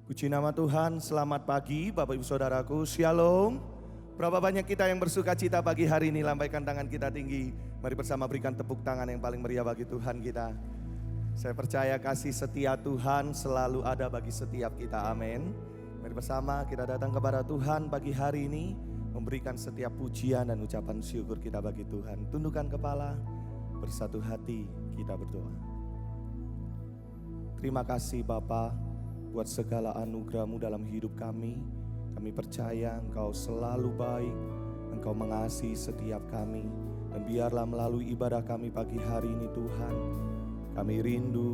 Puji nama Tuhan, selamat pagi Bapak Ibu Saudaraku, Shalom. Berapa banyak kita yang bersuka cita pagi hari ini, lambaikan tangan kita tinggi. Mari bersama berikan tepuk tangan yang paling meriah bagi Tuhan kita. Saya percaya kasih setia Tuhan selalu ada bagi setiap kita, amin. Mari bersama kita datang kepada Tuhan pagi hari ini, memberikan setiap pujian dan ucapan syukur kita bagi Tuhan. Tundukkan kepala, bersatu hati kita berdoa. Terima kasih Bapa buat segala anugerah-Mu dalam hidup kami. Kami percaya Engkau selalu baik, Engkau mengasihi setiap kami. Dan biarlah melalui ibadah kami pagi hari ini Tuhan, kami rindu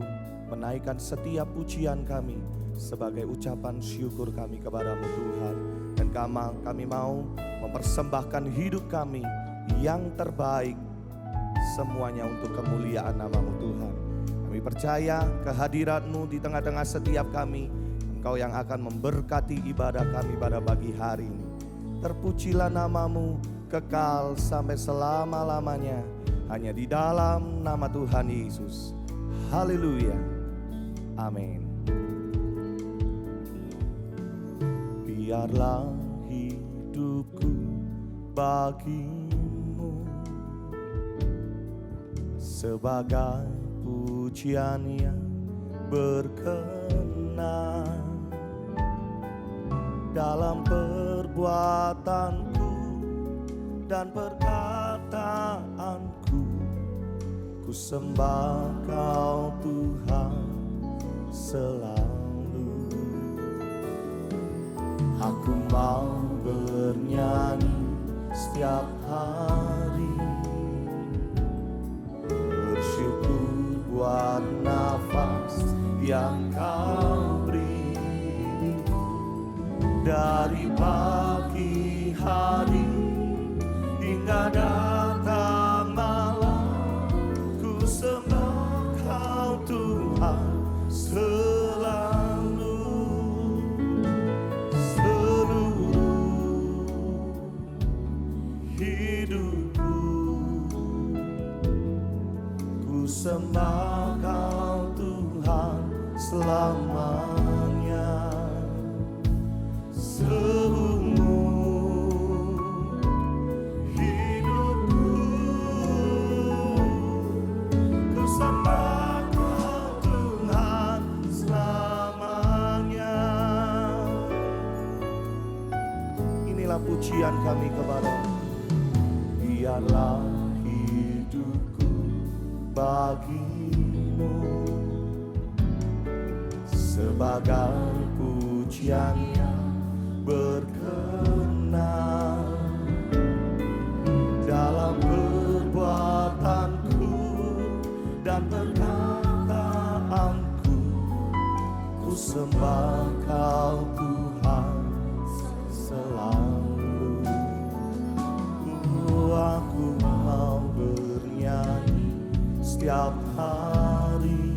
menaikkan setiap pujian kami sebagai ucapan syukur kami kepadamu Tuhan. Dan kami mau mempersembahkan hidup kami yang terbaik, semuanya untuk kemuliaan nama-Mu Tuhan. Kami percaya kehadirat-Mu di tengah-tengah setiap kami. Engkau yang akan memberkati ibadah kami pada pagi hari ini. Terpujilah nama-Mu kekal sampai selama-lamanya. Hanya di dalam nama Tuhan Yesus. Haleluya. Amin. Biarlah hidupku bagimu sebagai pujian yang berkenan dalam perbuatanku dan perkataanku. Ku sembah Kau Tuhan selalu. Aku mau bernyanyi setiap hari, bersyukur buat nafas yang Kau beri. Dari pagi hari hingga datang malam, ku sembah Kau Tuhan selalu. Seluruh hidupku ku sembah Kau Tuhan selamanya. Seumur hidupku ku sembah Kau Tuhan selamanya. Inilah pujian kami kepada-Mu. Biarlah hidupku bagimu sebagai pujian yang berkenan dalam perbuatanku dan perkataanku. Ku sembah Kau Tuhan selalu. Aku mau bernyanyi setiap hari,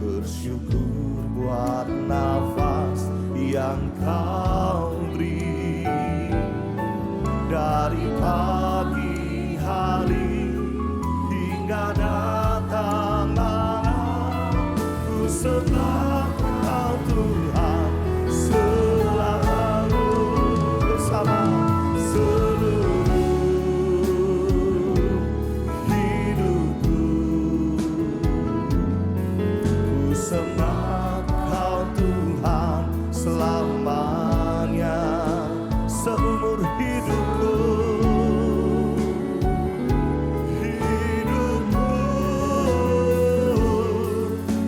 bersyukur buat nafas yang Kau beri. Dari pagi hari hingga datang malam, ku sembah Kau Tuhan selalu. Bersama seluruh hidupku ku sembah Kau Tuhan selamanya. Seumur hidupku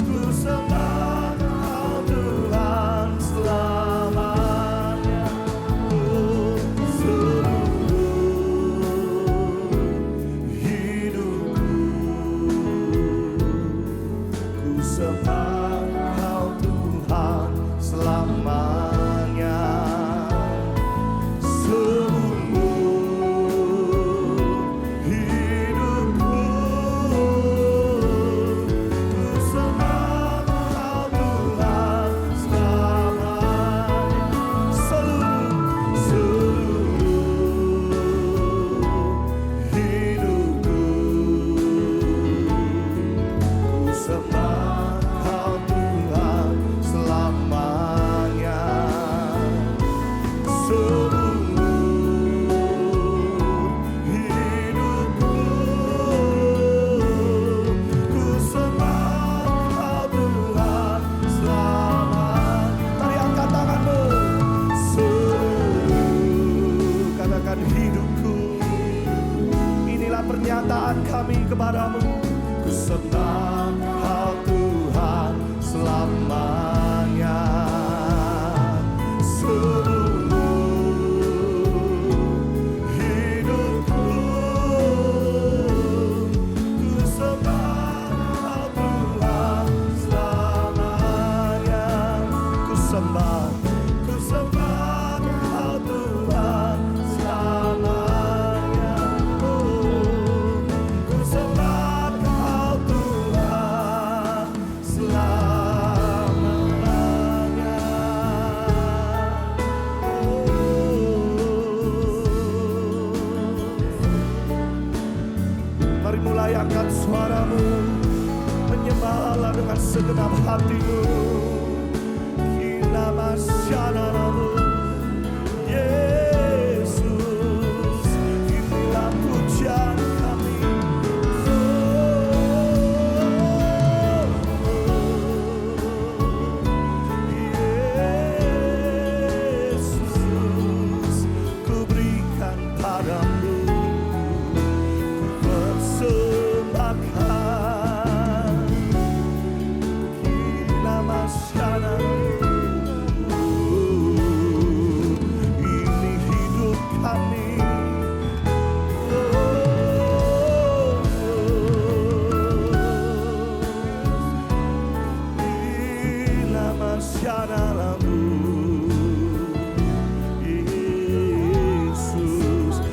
ku sembah Kau Tuhan selamanya. selamanya. Mari mulai angkat suaramu, menyembahlah dengan segenap hatimu. Kinamasyadalamu, Yesus, inilah pujian kami. Yesus, ku berikan padamu. Yesus,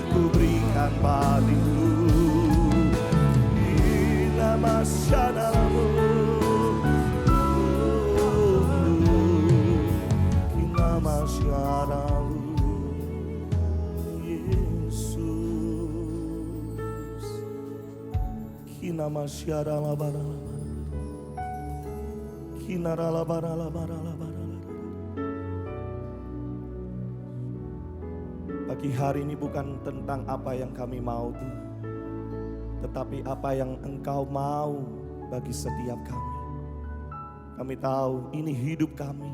ku berikan padamu. Namasyadalamu, namasyadalamu, Yesus. Kinamasyadalabarala, kinaralabaralabaralabarala. Pagi hari ini bukan tentang apa yang kami mau Tuhan, tetapi apa yang Engkau mau bagi setiap kami. Kami tahu ini hidup kami,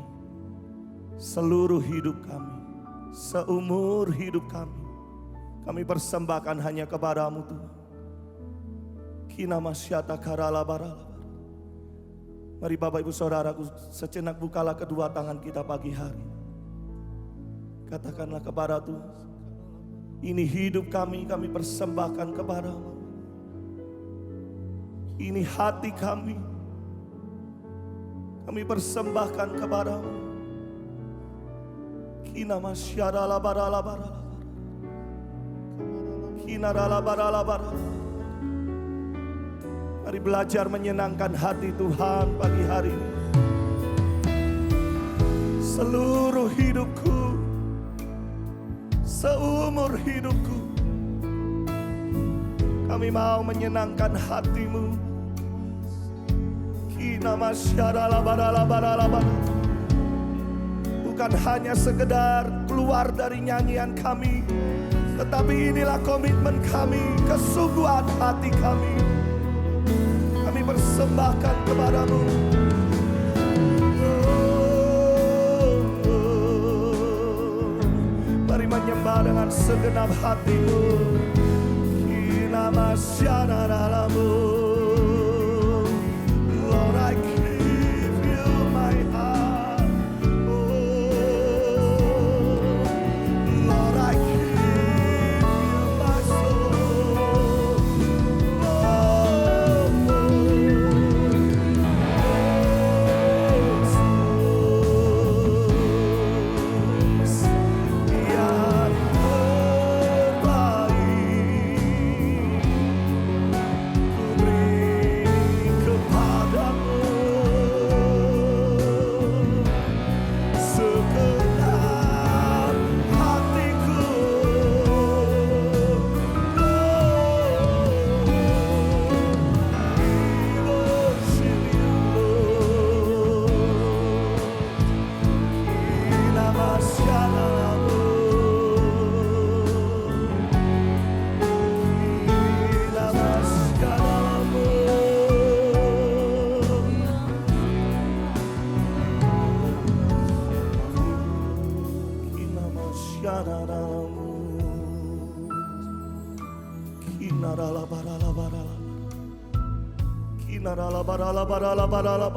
seluruh hidup kami, seumur hidup kami. Kami persembahkan hanya kepada-Mu Tuhan. Kinamasyata karalabarala. Mari Bapak Ibu Saudaraku, sejenak bukalah kedua tangan kita pagi hari. Katakanlah kepada Tuhan, ini hidup kami, kami persembahkan kepada-Mu. Ini hati kami, kami persembahkan kepada-Mu. Kinamasyadalabaralabarala, kinaralabaralabarala. Mari belajar menyenangkan hati Tuhan pagi hari ini. Seluruh hidupku, seumur hidupku, kami mau menyenangkan hati-Mu. Kinamasyadalabaralabarala. Bukan hanya sekedar keluar dari nyanyian kami, tetapi inilah komitmen kami, kesungguhan hati kami. Kami persembahkan kepada-Mu. Mari menyembah dengan segenap hati-Mu. Kinamasyadalamu. Lord, I give you my heart. Lord, I give you my soul. Yang terbaik ku beri kepadamu. Segenap hatiku, worship you, Lord. Kinamasyadalamu, kinamasyadalamu. Kinamasyadalamu, kinaralabaralabarala, kinaralabaralabaralabarala.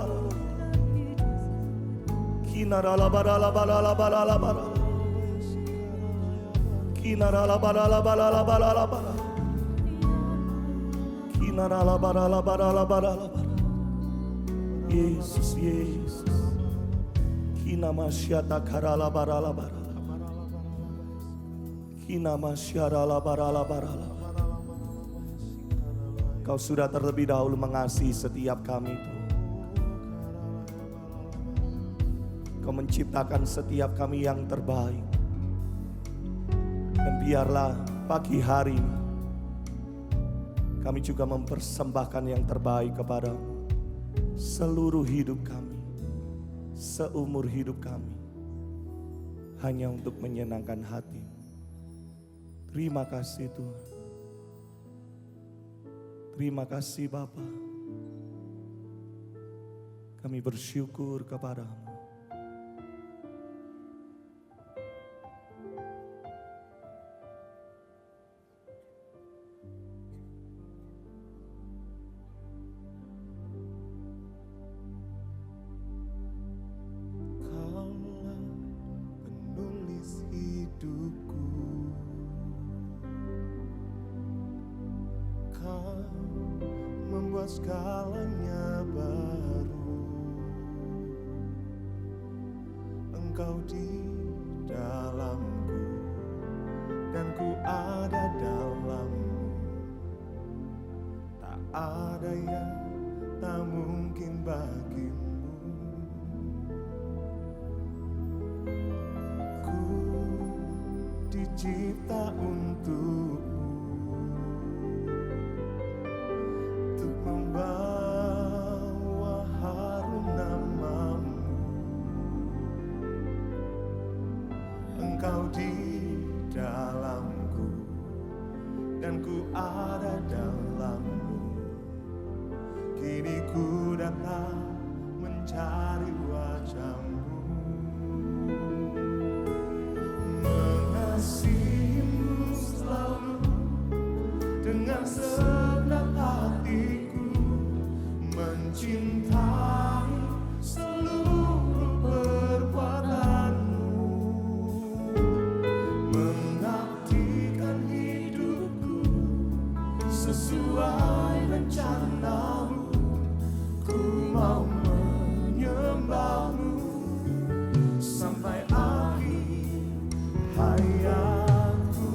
Kinarala barala barala barala barala. Kinarala barala barala barala barala. Kinarala barala barala barala barala. Yesus, Yesus. Kinamasyata karala barala barala. Kinamasyarala barala barala. Kau sudah terlebih dahulu mengasihi setiap kami, Tuhan. Kau menciptakan setiap kami yang terbaik. Dan biarlah pagi hari ini kami juga mempersembahkan yang terbaik kepadamu. Seluruh hidup kami, seumur hidup kami, hanya untuk menyenangkan hati. Terima kasih Tuhan. Terima kasih Bapa. Kami bersyukur kepadamu. Kaulah penulis hidupku. Kau membuat segalanya baru. Engkau di dalamku dan ku ada dalammu. Tak ada yang tak mungkin bagimu. Ku dicipta untukmu, untuk membawa harum namamu. Engkau di dalamku dan ku ada dalammu. Kini ku datang mencari wajahmu. Mengasihimu selalu dengan segenap hatiku, mencintai seluruh perbuatanmu, mengabdikan hidupku sesuai rencanamu. Ku mau menyembahmu sampai akhir hayatku.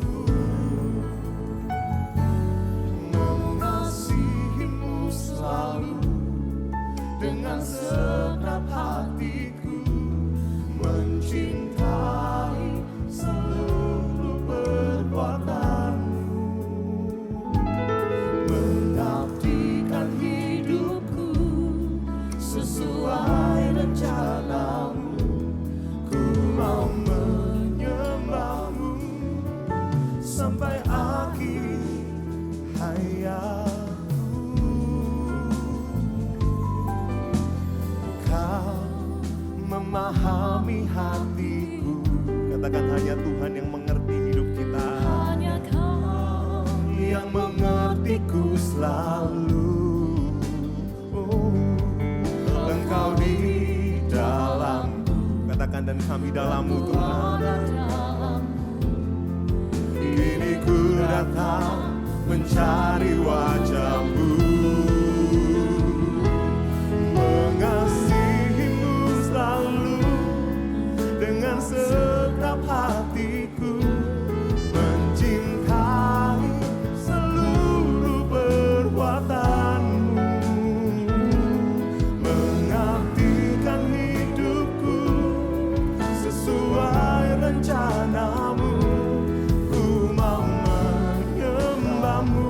Mengasihimu selalu dengan segenap hatiku, mencintai seluruh perbuatanmu, mengabdikan hidupku sesuai rencanamu. Ku mau menyembahmu sampai akhir hayatku. Kau memahami hatiku. Katakan hanya Tuhan yang mengerti hidup kita. Hanya Kau Yang mengertiku selalu. Oh, Engkau di dalamku. Katakan dan kami dalammu Tuhan. ada dalammu. Kini ku datang mencari wajahmu. Mengasihimu selalu dengan segenap hatiku, mencintai seluruh perbuatanmu, mengabdikan hidupku sesuai rencanamu. Ku mau menyembahmu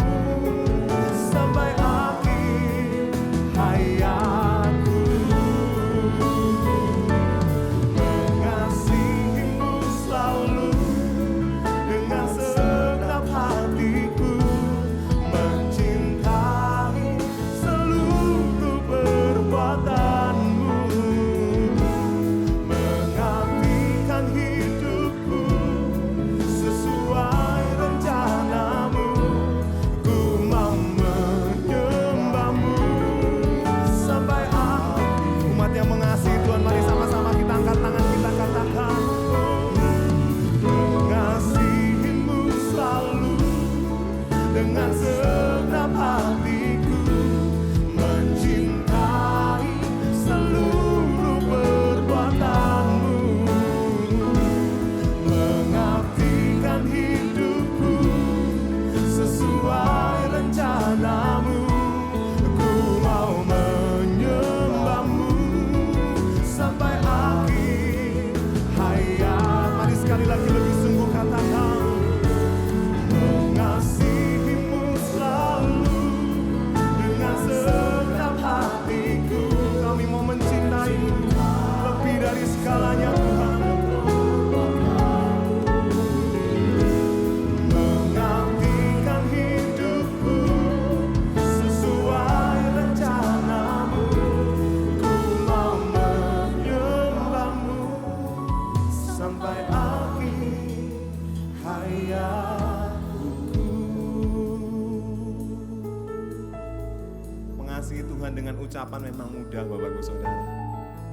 ucapan memang mudah Bapak Ibu Saudara.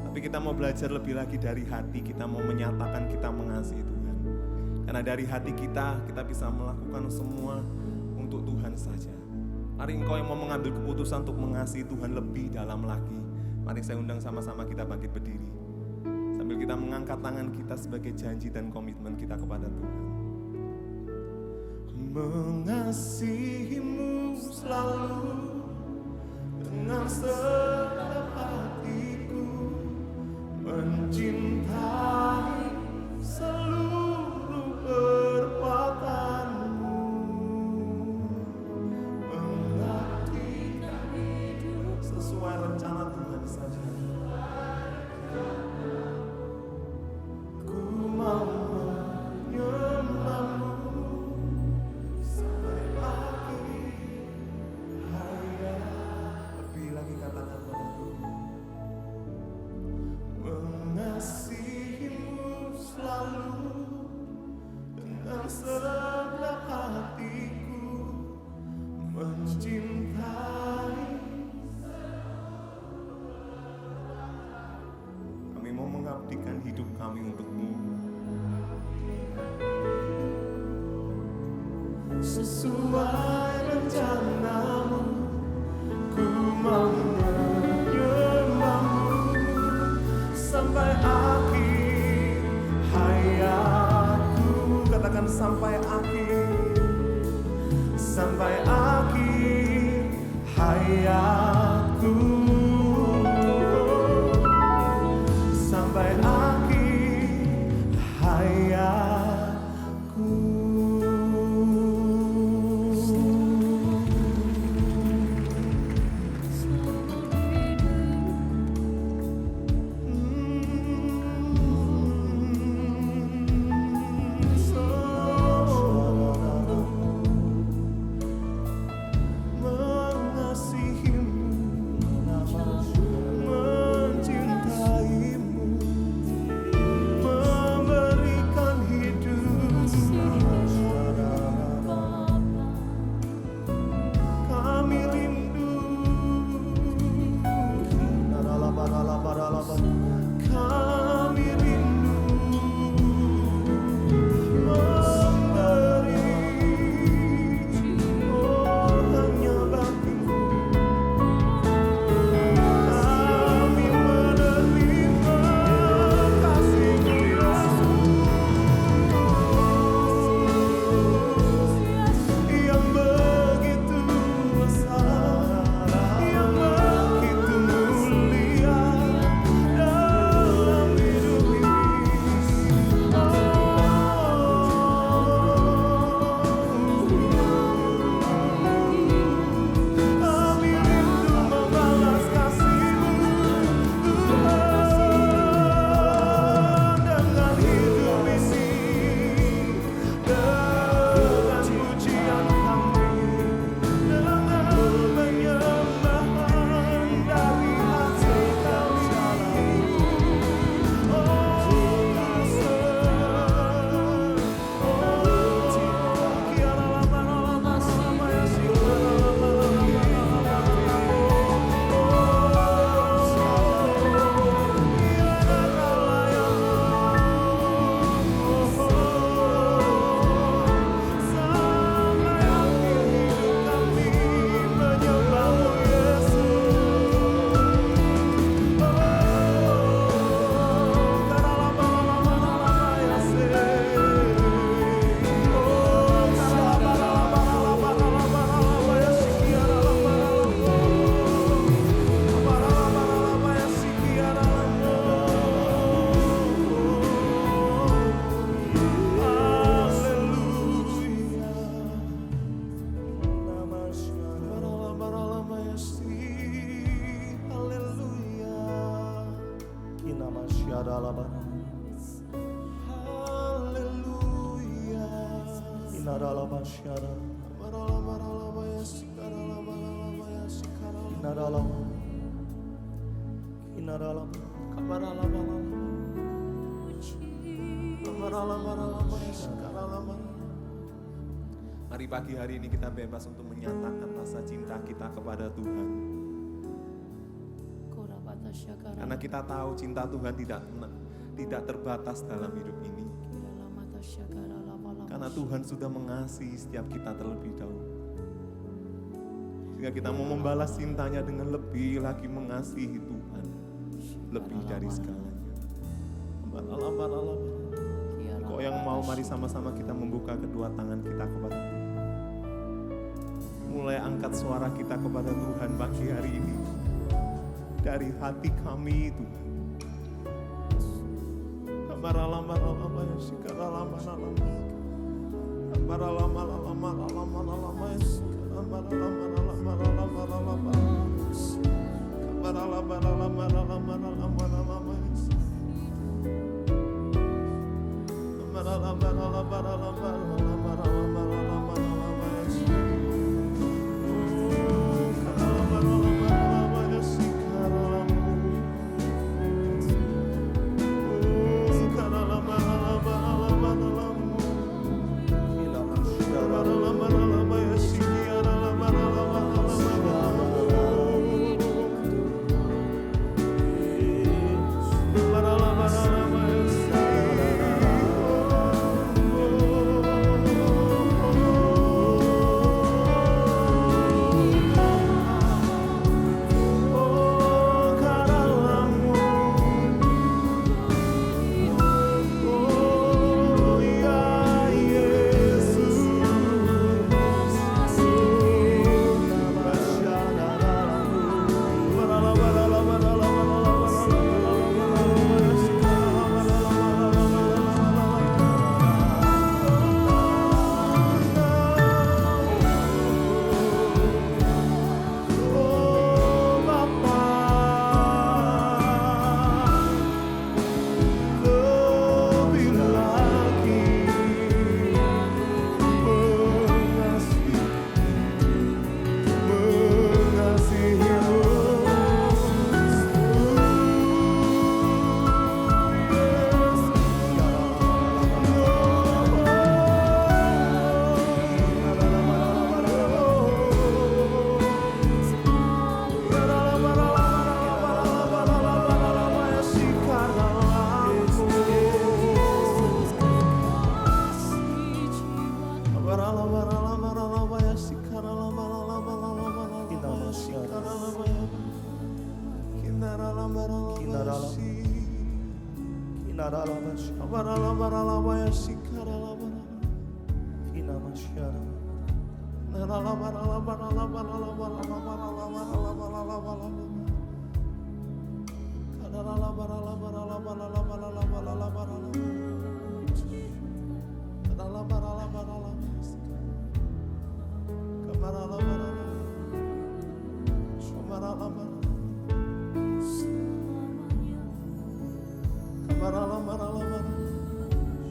Tapi kita mau belajar lebih lagi dari hati, kita mau menyatakan kita mengasihi Tuhan. Karena dari hati kita bisa melakukan semua untuk Tuhan saja. Mari engkau yang mau mengambil keputusan untuk mengasihi Tuhan lebih dalam lagi. Mari saya undang sama-sama kita bangkit berdiri. Sambil kita mengangkat tangan kita sebagai janji dan komitmen kita kepada Tuhan. Mengasihimu selalu dengan segenap hatiku, mencintai seluruh perbuatanmu, mengabdikan hidup sesuai rencana Tuhan saja. Ku mau menyembahmu sampai akhir hayat. Lebih lagi katakan padaku, mengasihimu selalu dengan segenap hatiku, mencintai. Kami mau mengabdikan hidup kami untukmu sesuai rencanamu. Ku mau menyembahmu sampai akhir hayatku. Katakan sampai akhir hayatku, sampai akhir hayatku. Mari pagi hari ini kita bebas untuk menyatakan rasa cinta kita kepada Tuhan. Karena kita tahu cinta Tuhan tidak terbatas dalam hidup ini. Karena Tuhan sudah mengasihi setiap kita terlebih dahulu. Sehingga kita mau membalas cintanya dengan lebih lagi mengasihi Tuhan. Lebih dari segalanya. Kok yang mau, mari sama-sama kita membuka kedua tangan kita kepada Tuhan. Mulai angkat suara kita kepada Tuhan pagi hari ini. Dari hati kami Tuhan.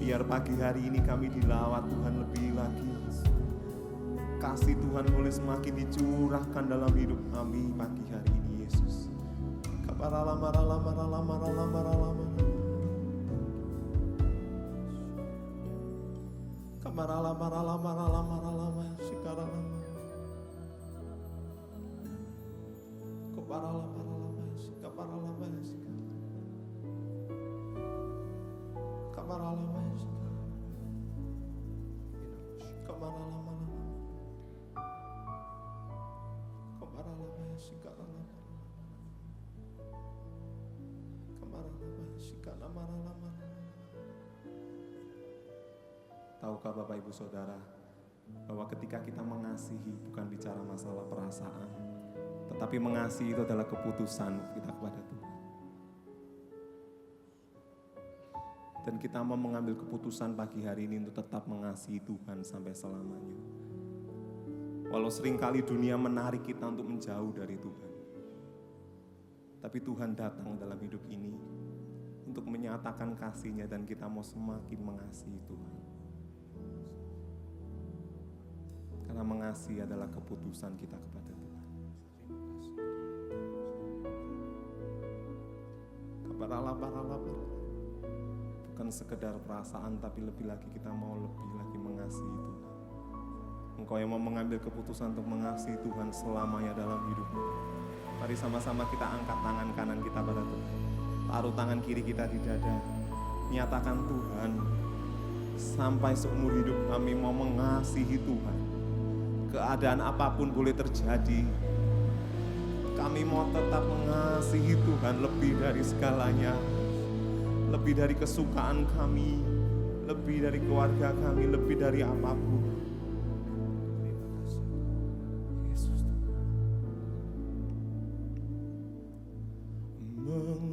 Biar pagi hari ini kami dilawat Tuhan lebih lagi. Kasih Tuhan boleh semakin dicurahkan dalam hidup kami pagi hari ini, Yesus. Tahukah Bapak Ibu Saudara bahwa ketika kita mengasihi bukan bicara masalah perasaan, tetapi mengasihi itu adalah keputusan kita kepada Tuhan. Dan kita mau mengambil keputusan pagi hari ini untuk tetap mengasihi Tuhan sampai selamanya. Walau seringkali dunia menarik kita untuk menjauh dari Tuhan, tapi Tuhan datang dalam hidup ini untuk menyatakan kasih-Nya dan kita mau semakin mengasihi Tuhan. Karena mengasihi adalah keputusan kita kepada Tuhan. Bukan sekedar perasaan, tapi lebih lagi kita mau lebih lagi mengasihi Tuhan. Engkau yang mau mengambil keputusan untuk mengasihi Tuhan selamanya dalam hidupmu. Mari sama-sama kita angkat tangan kanan kita pada Tuhan. Taruh tangan kiri kita di dada. Nyatakan Tuhan, sampai seumur hidup kami mau mengasihi Tuhan. Keadaan apapun boleh terjadi, kami mau tetap mengasihi Tuhan lebih dari segalanya. Lebih dari kesukaan kami, lebih dari keluarga kami, lebih dari apapun.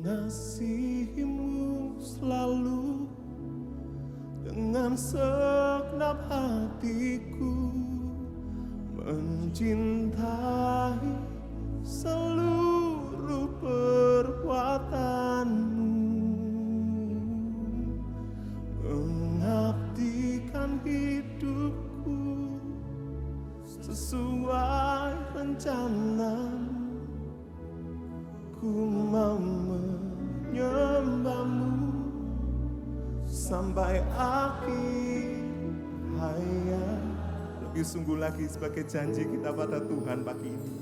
Mengasihimu selalu dengan segenap hatiku, mencintai seluruh perbuatanmu, mengabdikan hidupku sesuai rencanamu. Ku mau menyembahmu sampai akhir hayat. Lebih sungguh lagi sebagai janji kita pada Tuhan pagi ini.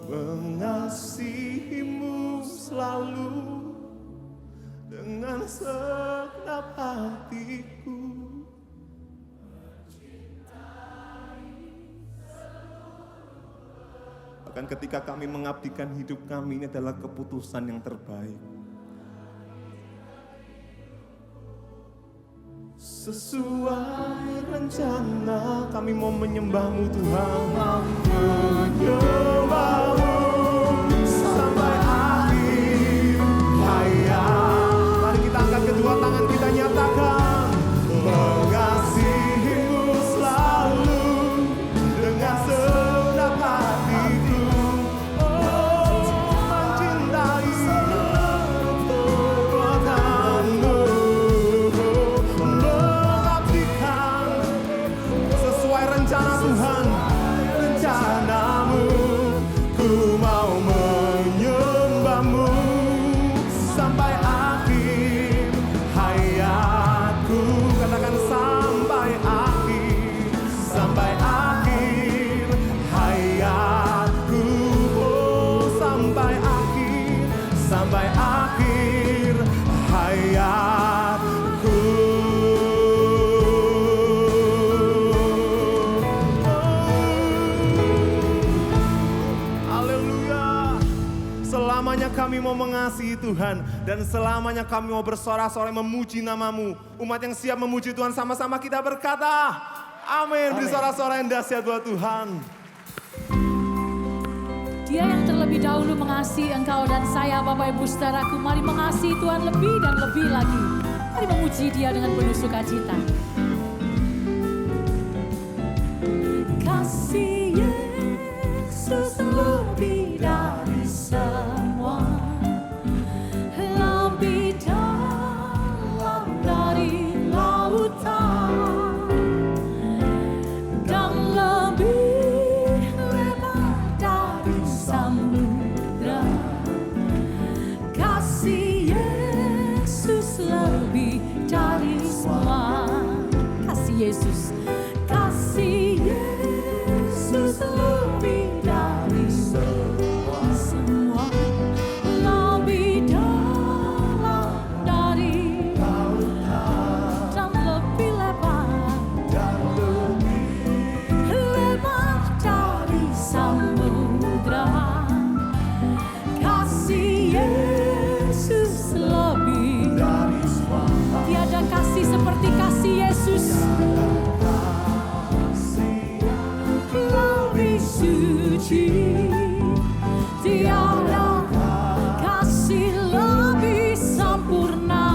Mengasihimu selalu dengan segenap hatiku. Bahkan ketika kami mengabdikan hidup kami, ini adalah keputusan yang terbaik. Sesuai rencana kami mau menyembahmu Tuhan. Menyembahmu sampai akhir hayat. Mari kita angkat kedua tangan kita, nyatakan mengasihimu selalu dengan segenap hatiku. Oh, mencintai perbuatanmu, mengabdikan sesuai rencana Tuhan, rencanamu. Ku mau menyembahmu sampai akhir hayatku. Katakan sampai akhir hayatku. Oh, sampai akhir hayatku. Haleluya. Selamanya kami mau mengasihi Tuhan, dan selamanya kami mau bersorak-sorai memuji nama-Mu. Umat yang siap memuji Tuhan, sama-sama kita berkata amin. Beri sorak-sorai yang dahsyat buat Tuhan. Dia yang terlebih dahulu mengasihi engkau dan saya, Bapak Ibu Saudaraku. Mari mengasihi Tuhan lebih dan lebih lagi. Mari memuji Dia dengan penuh sukacita. Kasih Yesus lebih dari semua, lebih dalam dari lautan, dan lebih lebar dari samudra. Kasih Yesus lebih dari semua. Kasih Yesus, kasih Yesus lebih dari semua, lebih dalam dari lautan, dan lebih lebar dari samudra. Kasih Yesus lebih dari semua. Tiada kasih seperti kasih Yesus. Lebih suci, tiada kasih lebih sempurna,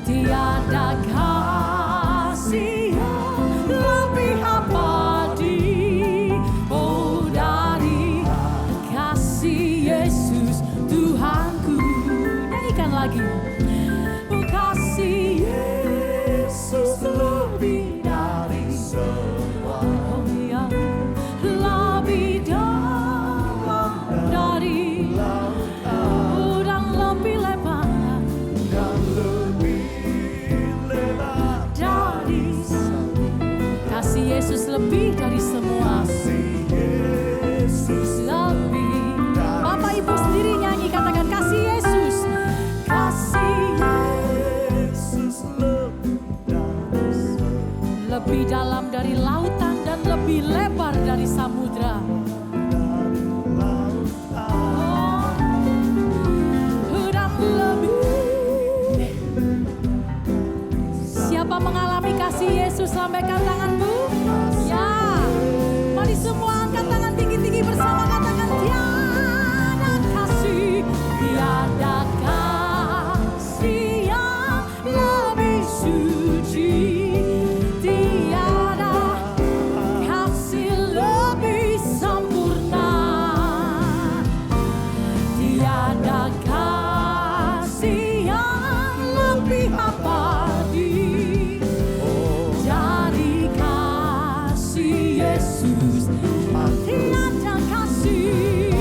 tiada kasih yang lebih abadi. Oh, dari kasih Yesus Tuhanku. Nyanyikan lagi. Oh, kasih Yesus lebih dari semua. Oh ya, lebih dalam dari lautan, dan lebih lebar dari semua. Kasih Yesus lebih dari semua. Kasih Yesus lebih lebar dari samudra. Dan lebih. Siapa mengalami kasih Yesus, lambaikan tanganmu. Ya, mari semua angkat tangan tinggi-tinggi bersama, katakan tiada kasih, tiada kasih yang lebih suci, tiada kasih lebih sempurna, tiada kasih yang lebih abadi dari kasih Yesus. Tiada kasih,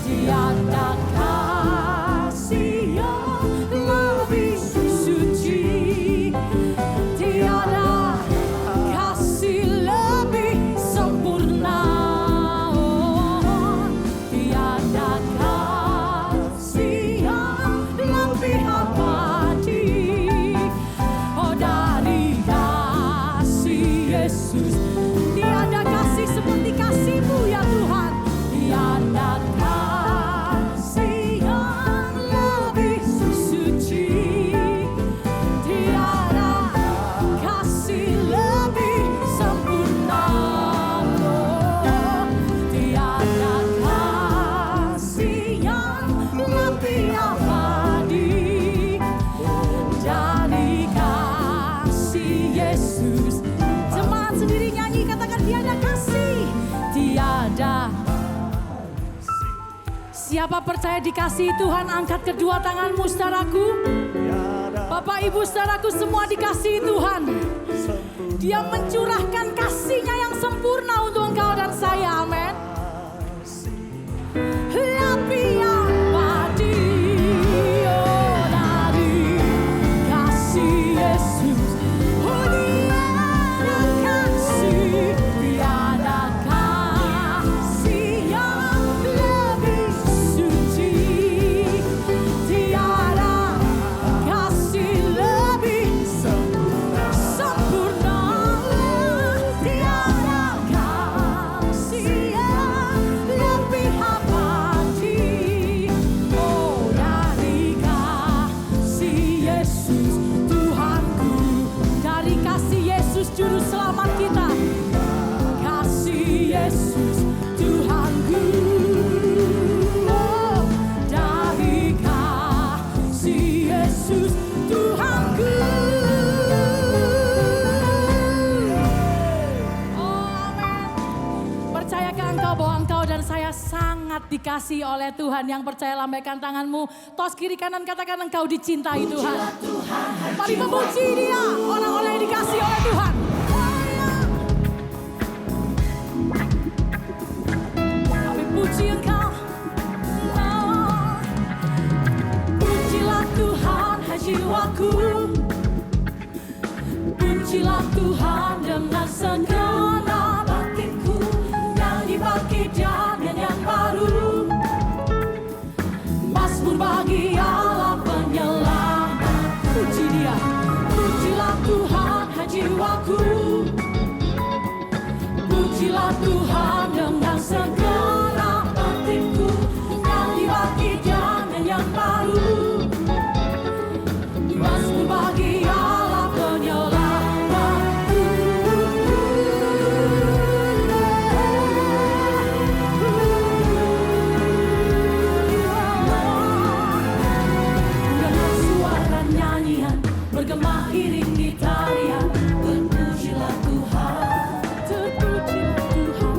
tiada kasih yang lebih suci, tiada kasih lebih sempurna, tiada kasih yang lebih abadi dari kasih Yesus. Tiada kasih seperti kasih-Mu ya Tuhan. Tiada kasih yang lebih suci, tiada kasih lebih sempurna, tiada kasih yang lebih abadi dari kasih Yesus. Jemaat sendiri nyanyi, katakan tiada kasih, tiada. Siapa percaya dikasihi Tuhan, angkat kedua tanganmu saudaraku. Bapak Ibu saudaraku semua dikasihi Tuhan. Dia mencurahkan kasih-Nya yang sempurna untuk engkau dan saya, amin. Lebih abadi dari kasih Yesus. Tiada kasih, tiada kasih yang lebih suci, tiada kasih lebih sempurna, tiada kasih yang lebih abadi dari kasih Yesus Tuhanku, dari kasih Yesus Juru Selamat kita, kasih Yesus Tuhanku, dari kasih Yesus Tuhanku. Amin. Percayakah engkau bahwa engkau dan saya sangat dikasihi oleh Tuhan? Yang percaya lambaikan tanganmu, tos kiri kanan, katakan engkau dicintai Tuhan. Mari memuji Dia, orang-orang yang dikasihi oleh Tuhan. Kami puji Engkau. Pujilah Tuhan, hai jiwaku. Pujilah Tuhan dengan segenap hatiku, yang dibangkitkan yang baru. Mazmur bagi Allah penyelamat. Puji Dia. Pujilah Tuhan, hai jiwaku. Pujilah Tuhan dengan segenap hatiku, yang dibangkitkan yang baru. Mazmur bagi Allah penyelamatku. Dengan suara nyanyian bergema iring di tarian, terpujilah Tuhan, terpujilah Tuhan.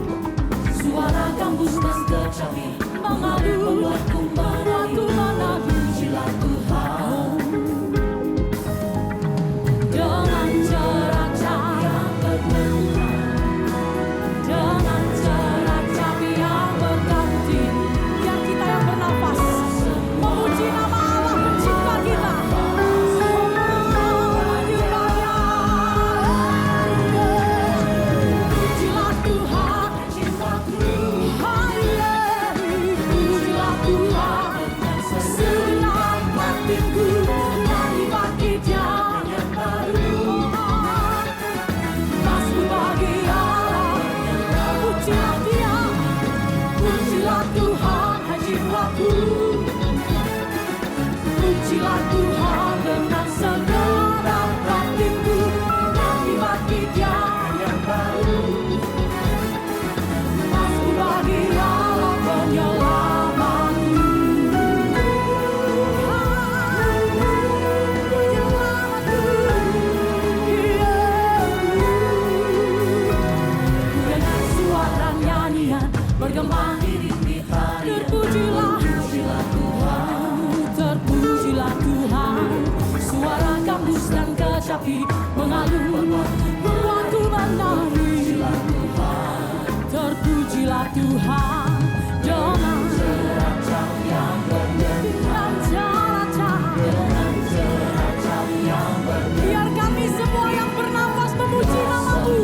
Suara gambus dan kecapi mengadu, membuatku menari. Pujilah Tuhan dengan cerah yang berbenah, dengan cerah yang berganti. Biar kita yang bernafas memuji nama Allah pencipta kita. hati mengalir, membuatku menari. Terpujilah Tuhan dengan derajat yang benar, dengan derajat yang benar. Biar kami semua yang bernafas memuji nama-Mu,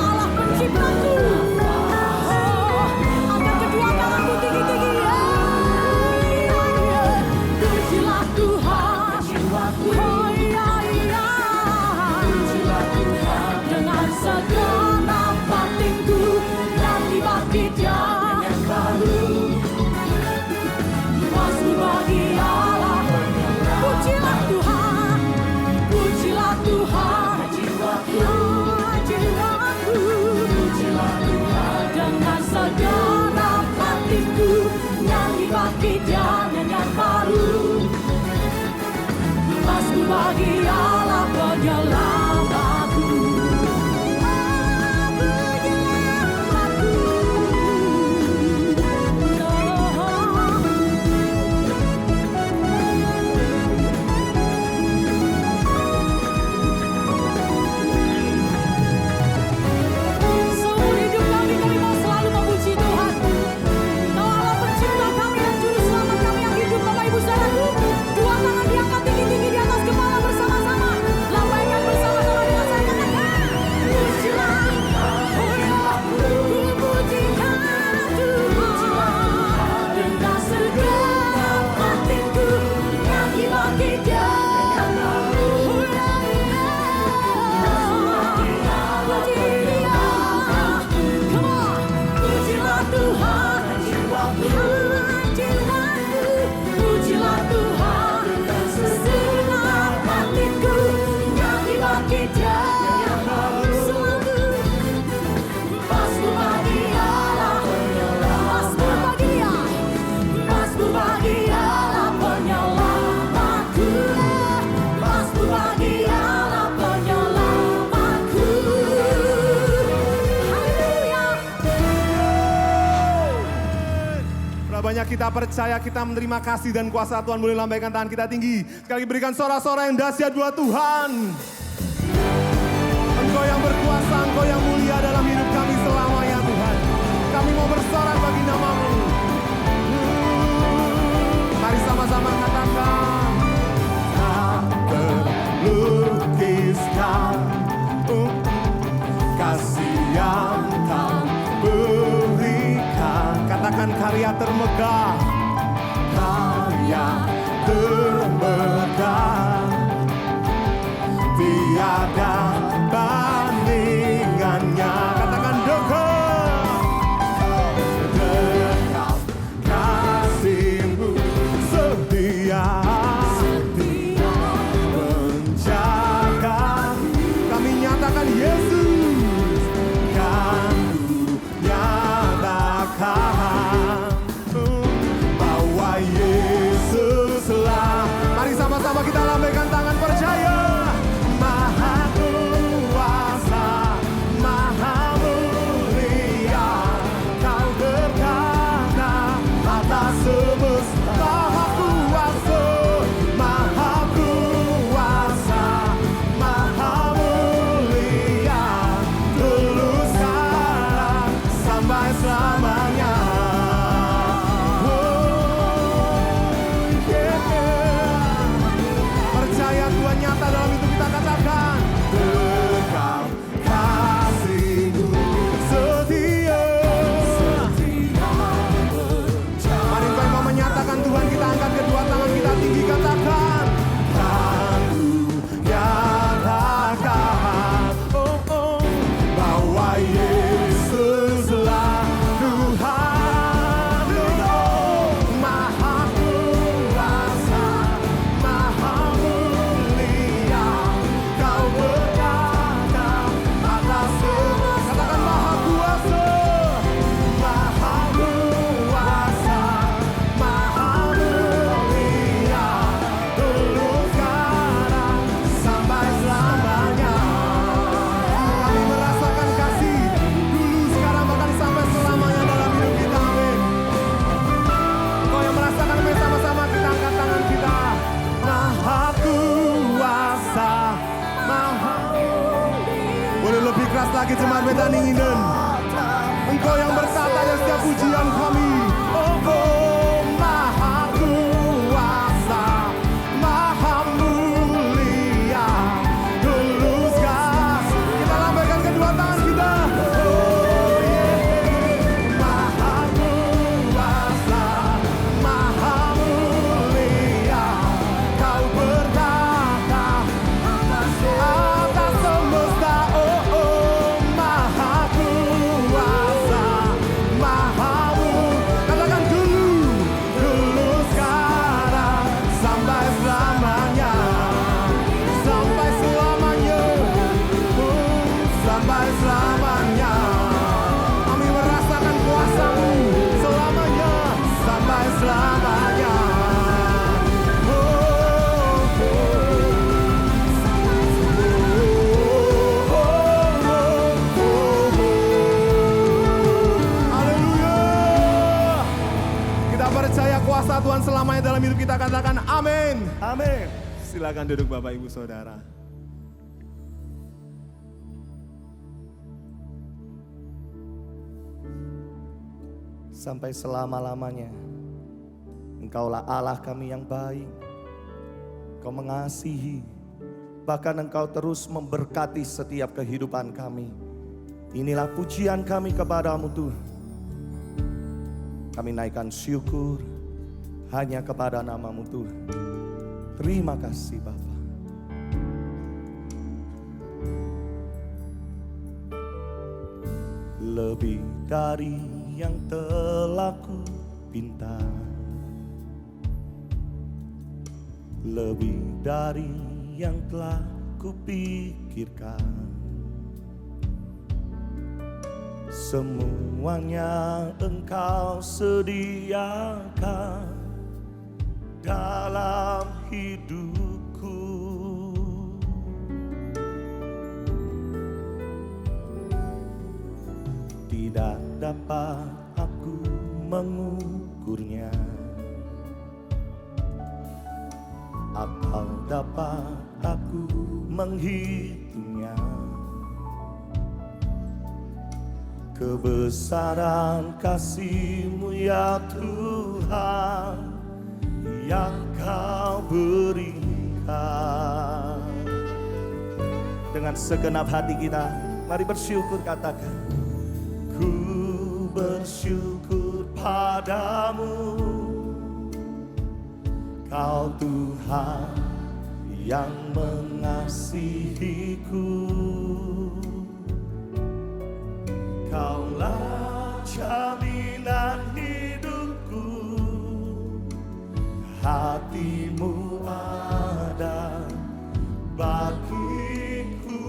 Allah penciptaku. Oh, angkat kedua tanganmu tinggi-tinggi. Pujilah Tuhan. Oh iya, iya. Dengan segenap batinku yang dibangkit yang baru. Masuk bagi Allah. Pujilah Tuhan. Pujilah Tuhan. Jiwaku. Pujilah Tuhan. Dengan segenap batinku yang dibangkit yang baru. Masuk bagi Allah penyelamatku. Seumur hidup kami mau selalu memuji Tuhan. Kau Allah pencipta kami dan juru selamat kami yang hidup. Bapak Ibu saudaraku, dua tangan diangkat tinggi-tinggi di atas kepala bersama-sama. Lambaikan bersama-sama dengan saya, katakan pujilah, pujikan Tuhan dengan segenap batinku yang dibangkitkan. Pujilah Tuhan, jiwaku, pujilah Tuhan, segenap batinku yang dibangkitkan. Selalu masuk bagi Allah, masuk bagi Dia, masuk bagi Allah penyelamatku, masuk bagi Allah penyelamatku. Haleluya. Berapa banyak kita percaya, kita menerima kasih dan kuasa Tuhan. Boleh lambaikan tangan kita tinggi. Sekali berikan sorak-sorak yang dahsyat buat Tuhan. Engkau yang berkuasa, Engkau yang mulia dalam hidup kami selamanya Tuhan. Kami mau bersorak bagi nama-Mu. Mari sama-sama katakan. Tak terlukiskan kasih yang Kau berikan. Katakan karya termegah. Karya termegah. Tiada bandingannya. Katakan dekat. Dekat kasih-Mu setia. Menjaga. Kami nyatakan Yesus. Kan ku nyatakan bahwa Yesuslah. Mari sama-sama kita lambaikan tangan percaya. Maha kuasa, maha mulia, Kau berkata atas semesta. Maha kuasa, maha kuasa, maha mulia, dulu sekarang sampai selamanya. Oh, yeah. lagi jemaat Betani Nginden. Engkau yang berkata dan setiap pujian kami. Oh, oh, Maha Kuasa, Maha Mulia, tulus kasih. Kita lambaikan kedua tangan kita. Oh, yeah. Maha Kuasa, Maha Mulia, Kau berkata atas semesta. Oh, oh, Maha Kuasa, Maha Mulia. Katakan dulu sekarang, sampai selamanya, sampai selamanya, sampai selamanya. Kami merasakan kuasa-Mu selamanya, sampai selamanya. Oh, oh, haleluya. Kita percaya kuasa Tuhan selamanya dalam hidup kita. Katakan amin. Amin. Silakan duduk Bapak Ibu Saudara. Sampai selama-lamanya Engkaulah Allah kami yang baik. Engkau mengasihi, bahkan Engkau terus memberkati setiap kehidupan kami. Inilah pujian kami kepadamu Tuhan. Kami naikkan syukur hanya kepada nama-Mu Tuhan. Terima kasih Bapa. Lebih dari yang telah ku pinta, lebih dari yang telah ku pikirkan, semuanya Engkau sediakan dalam hidupku. Tidak dapat aku mengukurnya, atau dapat aku menghitungnya. Kebesaran kasih-Mu ya Tuhan, yang Kau berikan. Dengan segenap hati kita, mari bersyukur, katakan, ku bersyukur padamu, Kau Tuhan yang mengasihiku. Kaulah jaminan hidupku, hati-Mu ada bagiku.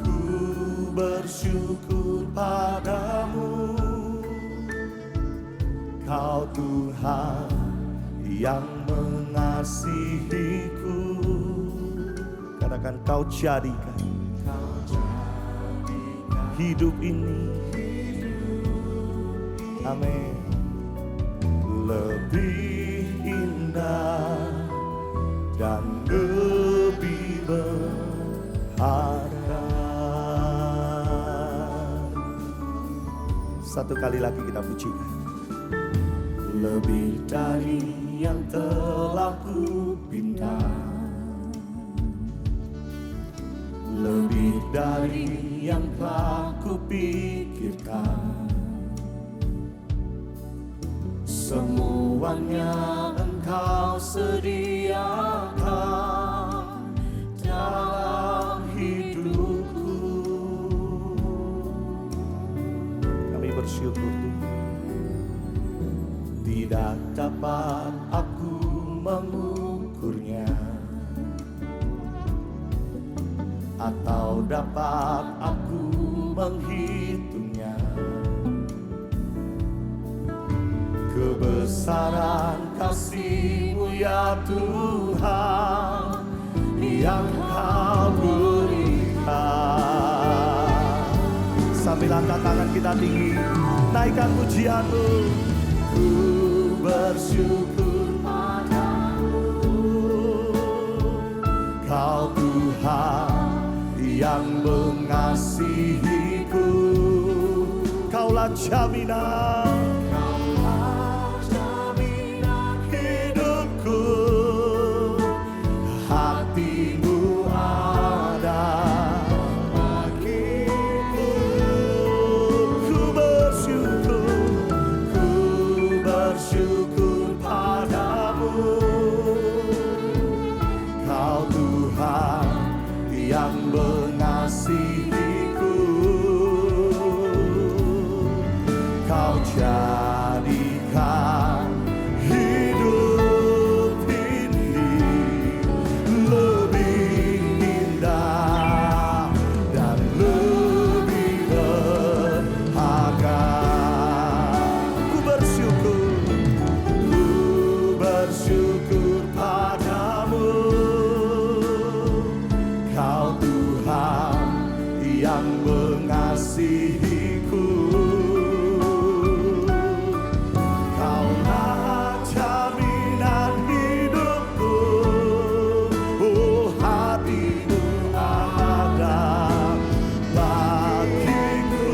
Ku bersyukur padamu, Kau Tuhan yang mengasihiku. Katakan, Kau jadikan hidup ini, amin, lebih indah dan lebih berharga. Satu kali lagi kita pujikan. Lebih dari yang telah ku pinta, lebih dari yang telah ku pikirkan, semuanya Engkau sediakan dalam hidupku. Kami bersyukur Tuhan. Tidak dapat aku mengukurnya, atau dapat aku menghitungnya. Kebesaran kasih-Mu ya Tuhan, yang Kau berikan. Sambil angkat tangan kita tinggi, naikkan pujian-Mu. Ku bersyukur padamu, Kau Tuhan mengasihiku. Kaulah jaminan, hidupku. Hatimu ada bagiku. Ku bersyukur padamu. Kau Tuhan yang mengasihiku. Kau jadikan hidup ini lebih indah dan lebih berharga. Ku bersyukur padamu. Kau Tuhan yang mengasihiku. Kaulah jaminan hidupku. Oh, hatimu ada bagiku.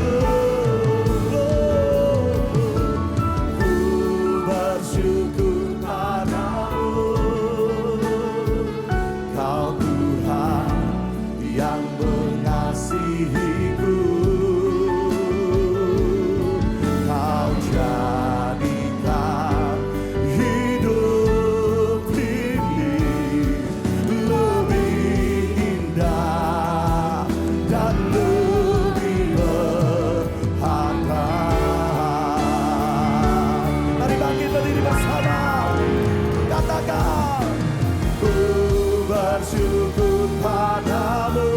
Ku bersyukur padamu. Kau Tuhan yang mengasihiku. Kau jadikan hidup ini lebih indah dan lebih berharga. Mari bangkit berdiri bersama, katakan, ku bersyukur padamu.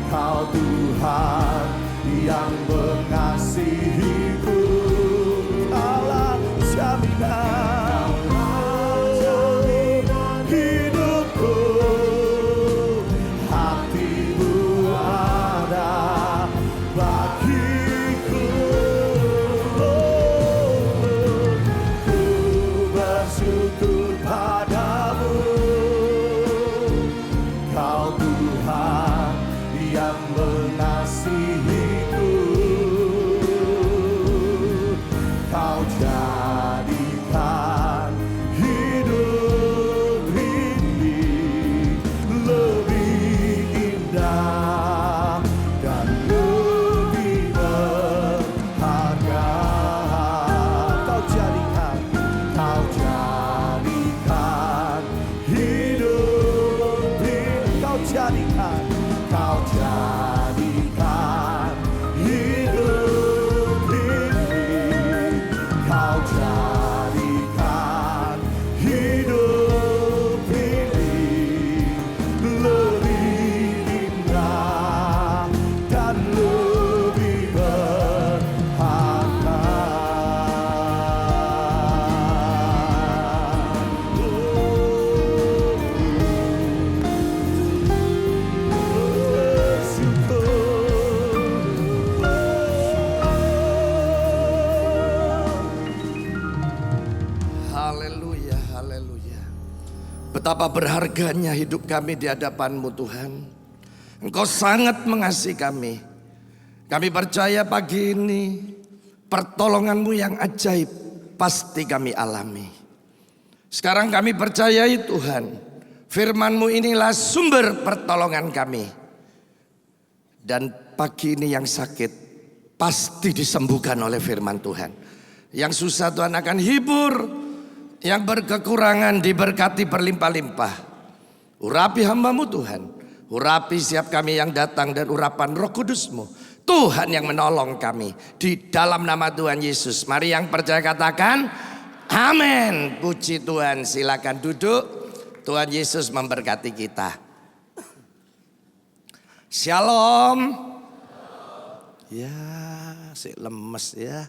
Kau Tuhan yang mengasihiku. Kaulah jaminan hidupku. Hatimu ada bagiku. Ku bersyukur padamu. Kau Tuhan yang mengasihiku. Kau jadikan hidup ini lebih indah dan lebih berharga. Kau jadikan hidup ini. Kau jadikan hidup ini. Kau jadikan hidup ini lebih indah dan lebih berharga. Haleluya, haleluya. Betapa berharganya hidup kami di hadapan-Mu Tuhan. Engkau sangat mengasihi kami. Kami percaya pagi ini pertolongan-Mu yang ajaib pasti kami alami. Sekarang kami percayai Tuhan, firman-Mu inilah sumber pertolongan kami. Dan pagi ini yang sakit pasti disembuhkan oleh firman Tuhan. Yang susah Tuhan akan hibur, yang berkekurangan diberkati berlimpah-limpah. Urapi hamba-Mu Tuhan, urapi setiap kami yang datang dan urapan Roh Kudus-Mu. Tuhan yang menolong kami di dalam nama Tuhan Yesus. Mari yang percaya katakan amin. Puji Tuhan, silakan duduk. Tuhan Yesus memberkati kita. Shalom. Ya, si lemes ya.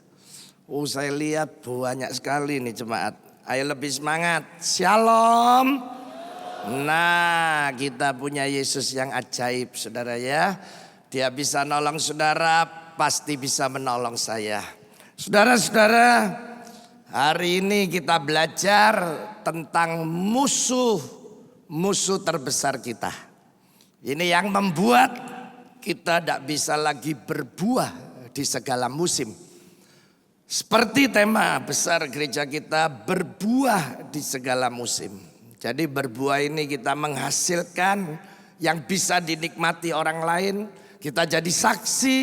Saya lihat banyak sekali nih jemaat. Ayo lebih semangat. Shalom. Nah, kita punya Yesus yang ajaib, saudara ya. Dia bisa nolong saudara, pasti bisa menolong saya. Saudara-saudara, hari ini kita belajar tentang musuh terbesar kita. Ini yang membuat kita tidak bisa lagi berbuah di segala musim. Seperti tema besar gereja kita, berbuah di segala musim. Jadi berbuah ini kita menghasilkan yang bisa dinikmati orang lain. Kita jadi saksi,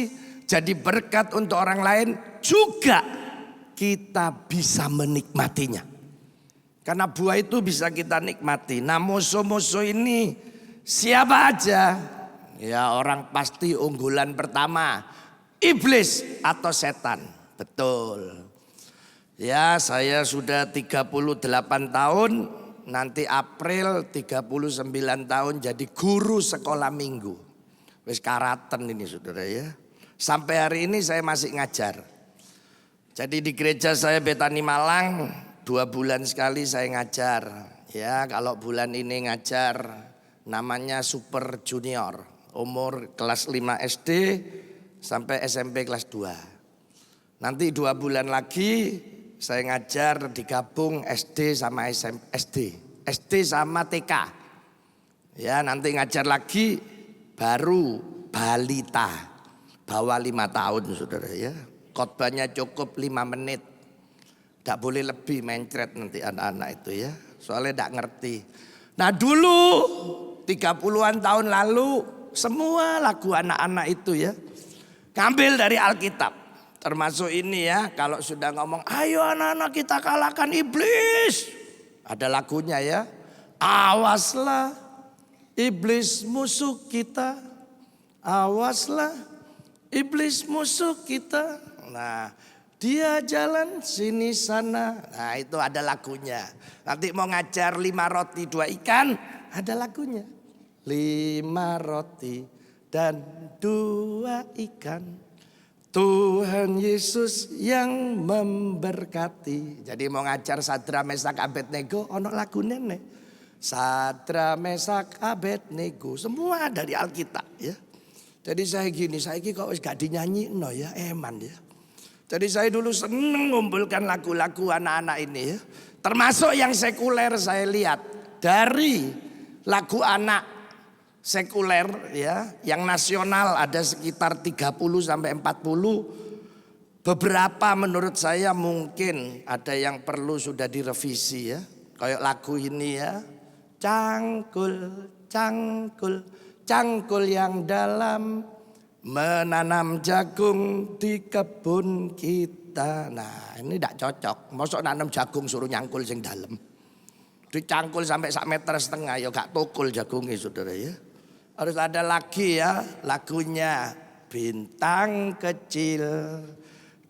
jadi berkat untuk orang lain. Juga kita bisa menikmatinya. Karena buah itu bisa kita nikmati. Nah musuh-musuh ini siapa aja? Ya orang pasti unggulan pertama, iblis atau setan. Betul. Ya saya sudah 38 tahun, nanti April 39 tahun jadi guru sekolah minggu. Wis karaten ini saudara ya. Sampai hari ini saya masih ngajar. Jadi di gereja saya Betani Malang 2 bulan sekali saya ngajar. Ya kalau bulan ini ngajar namanya Super Junior. Umur kelas 5 SD sampai SMP kelas 2. Nanti 2 bulan lagi saya ngajar digabung SD sama SD sama TK. Ya nanti ngajar lagi baru balita. Bawah 5 tahun saudara ya. Khotbahnya cukup 5 menit. Tidak boleh lebih mencret nanti anak-anak itu ya. Soalnya tidak ngerti. Nah dulu 30-an tahun lalu semua lagu anak-anak itu ya. Ngambil dari Alkitab. Termasuk ini ya, kalau sudah ngomong, ayo anak-anak kita kalahkan iblis. Ada lagunya ya. Awaslah iblis musuh kita. Awaslah iblis musuh kita. Nah dia jalan sini sana. Nah itu ada lagunya. Nanti mau ngajar 5 roti 2 ikan, ada lagunya. 5 roti dan 2 ikan. Tuhan Yesus yang memberkati. Jadi mau ngajar Sadra Mesak Abednego ono lagu nenek. Sadra Mesak Abednego semua dari Alkitab ya. Jadi saya gini, saya kok gak dinyanyi no ya, eman ya. Jadi saya dulu seneng ngumpulkan lagu-lagu anak-anak ini ya. Termasuk yang sekuler saya lihat dari lagu anak sekuler ya, yang nasional ada sekitar 30 sampai 40. Beberapa menurut saya mungkin ada yang perlu sudah direvisi ya. Kayak lagu ini ya. Cangkul, cangkul, cangkul yang dalam menanam jagung di kebun kita. Nah, ini tidak cocok. Mosok nanam jagung suruh nyangkul sing dalam. Dicangkul sampai 1,5 meter ya gak tukul jagungnya saudara ya. Harus ada lagi ya lagunya. Bintang kecil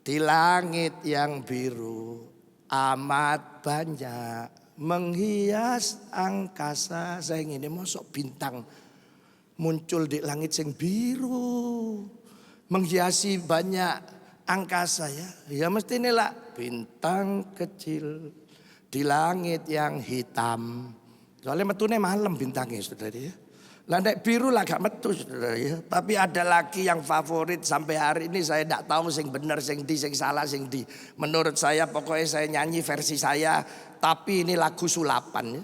di langit yang biru amat banyak menghias angkasa. Saya ingin masuk bintang muncul di langit yang biru menghiasi banyak angkasa ya. Ya mesti inilah bintang kecil di langit yang hitam. Soalnya metune malam bintangnya saudara ya. Landai biru lah gak metu saudara ya. Tapi ada lagi yang favorit sampai hari ini saya tidak tahu sing benar sing salah sing di. Menurut saya pokoknya saya nyanyi versi saya. Tapi ini lagu sulapan ya.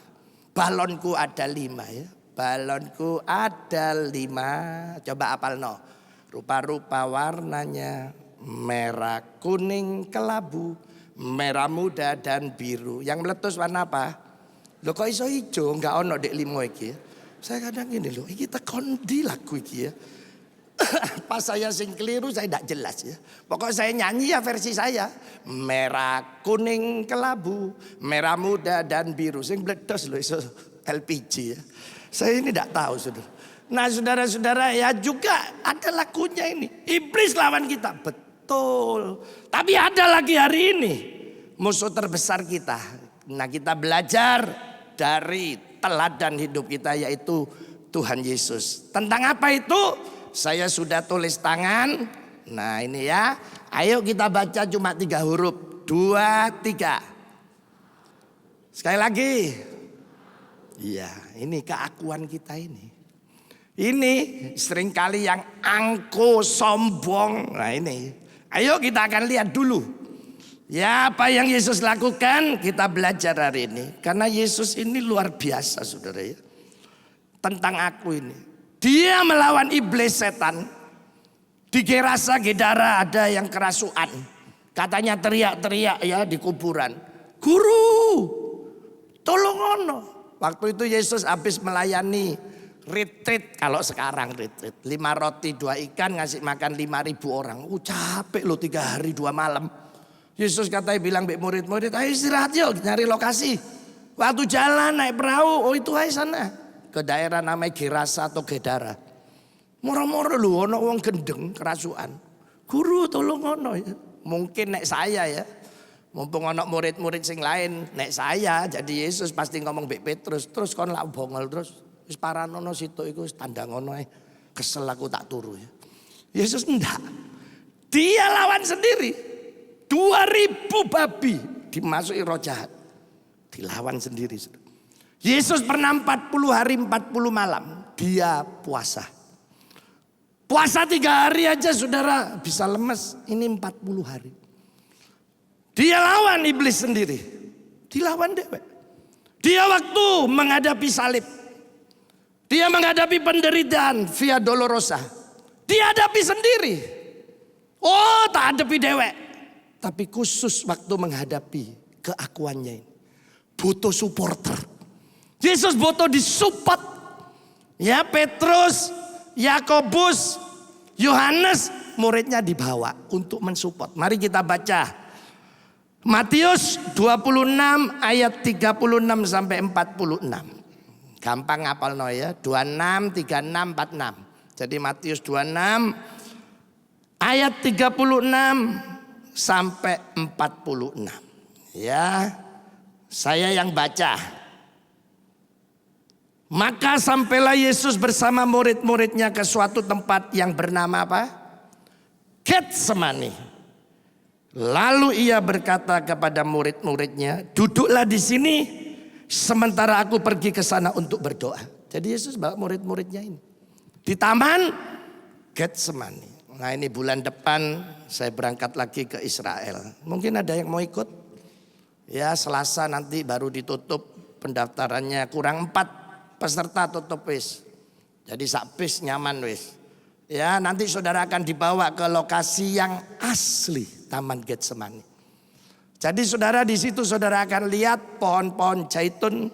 Balonku ada 5 ya. Balonku ada 5. Coba apal no. Rupa-rupa warnanya. Merah, kuning, kelabu. Merah muda dan biru. Yang meletus warna apa? Loh kok iso hijau? Enggak ono dek 5 iki ya. Saya kadang gini loh, kita kondi lagu iki ya. Pas saya sing keliru saya tidak jelas ya. Pokoknya saya nyanyi ya versi saya. Merah, kuning, kelabu, merah muda dan biru. Sing bledos loh iso LPG ya. Saya ini tidak tahu saudara. Nah saudara-saudara ya juga ada lagunya ini. Iblis lawan kita, betul. Tapi ada lagi hari ini musuh terbesar kita. Nah kita belajar dari teladan hidup kita yaitu Tuhan Yesus. Tentang apa itu? Saya sudah tulis tangan. Nah ini ya. Ayo kita baca cuma 3 huruf. 2, 3. Sekali lagi. Iya ini keakuan kita ini. Ini seringkali yang angko sombong. Nah ini. Ayo kita akan lihat dulu. Ya apa yang Yesus lakukan kita belajar hari ini. Karena Yesus ini luar biasa saudara ya. Tentang aku ini. Dia melawan iblis setan. Di Gerasa Gedara ada yang kerasukan. Katanya teriak-teriak ya di kuburan. Guru, tolong ono. Waktu itu Yesus habis melayani retreat, kalau sekarang retreat. 5 roti 2 ikan ngasih makan 5.000 orang. Capek loh 3 hari 2 malam. Yesus katanya bilang be murid-murid, ayo istirahat yuk nyari lokasi. Waktu jalan naik perahu, oh itu aja sana. Ke daerah namanya Gerasa atau Gedara. Moro-moro lu ono wong gendeng kerasukan. Guru tolong ono ya. Mungkin nek saya ya. Mumpung ono murid-murid sing lain, nek saya jadi Yesus pasti ngomong mbek Petrus, terus kon lak bongol terus. Wis paranono situ iku wis tandang ngono ae. Kesel aku tak turu ya. Yesus enggak. Dia lawan sendiri. 2.000 babi dimasuki roh jahat. Dilawan sendiri. Yesus pernah 40 hari 40 malam. Dia puasa. Puasa 3 hari aja saudara bisa lemes. Ini 40 hari. Dia lawan iblis sendiri. Dilawan dewek. Dia waktu menghadapi salib. Dia menghadapi penderitaan via dolorosa. Dia hadapi sendiri. Oh tak hadapi dewek. Tapi khusus waktu menghadapi keakuannya ini. Butuh supporter. Yesus butuh disupport. Ya Petrus, Yakobus, Yohanes muridnya dibawa untuk mensupport. Mari kita baca. Matius 26 ayat 36 sampai 46. Gampang ngapal no ya. 26, 36, 46. Jadi Matius 26 ayat 36 sampai 46. Ya, saya yang baca. Maka sampailah Yesus bersama murid-muridnya ke suatu tempat yang bernama apa? Getsemani. Lalu ia berkata kepada murid-muridnya, duduklah di sini sementara aku pergi ke sana untuk berdoa. Jadi Yesus bawa murid-muridnya ini di taman Getsemani. Nah ini bulan depan saya berangkat lagi ke Israel. Mungkin ada yang mau ikut? Ya Selasa nanti baru ditutup pendaftarannya. Kurang 4 peserta tutup wis. Jadi sakpis nyaman wis. Ya nanti saudara akan dibawa ke lokasi yang asli Taman Getsemani. Jadi saudara di situ saudara akan lihat pohon-pohon zaitun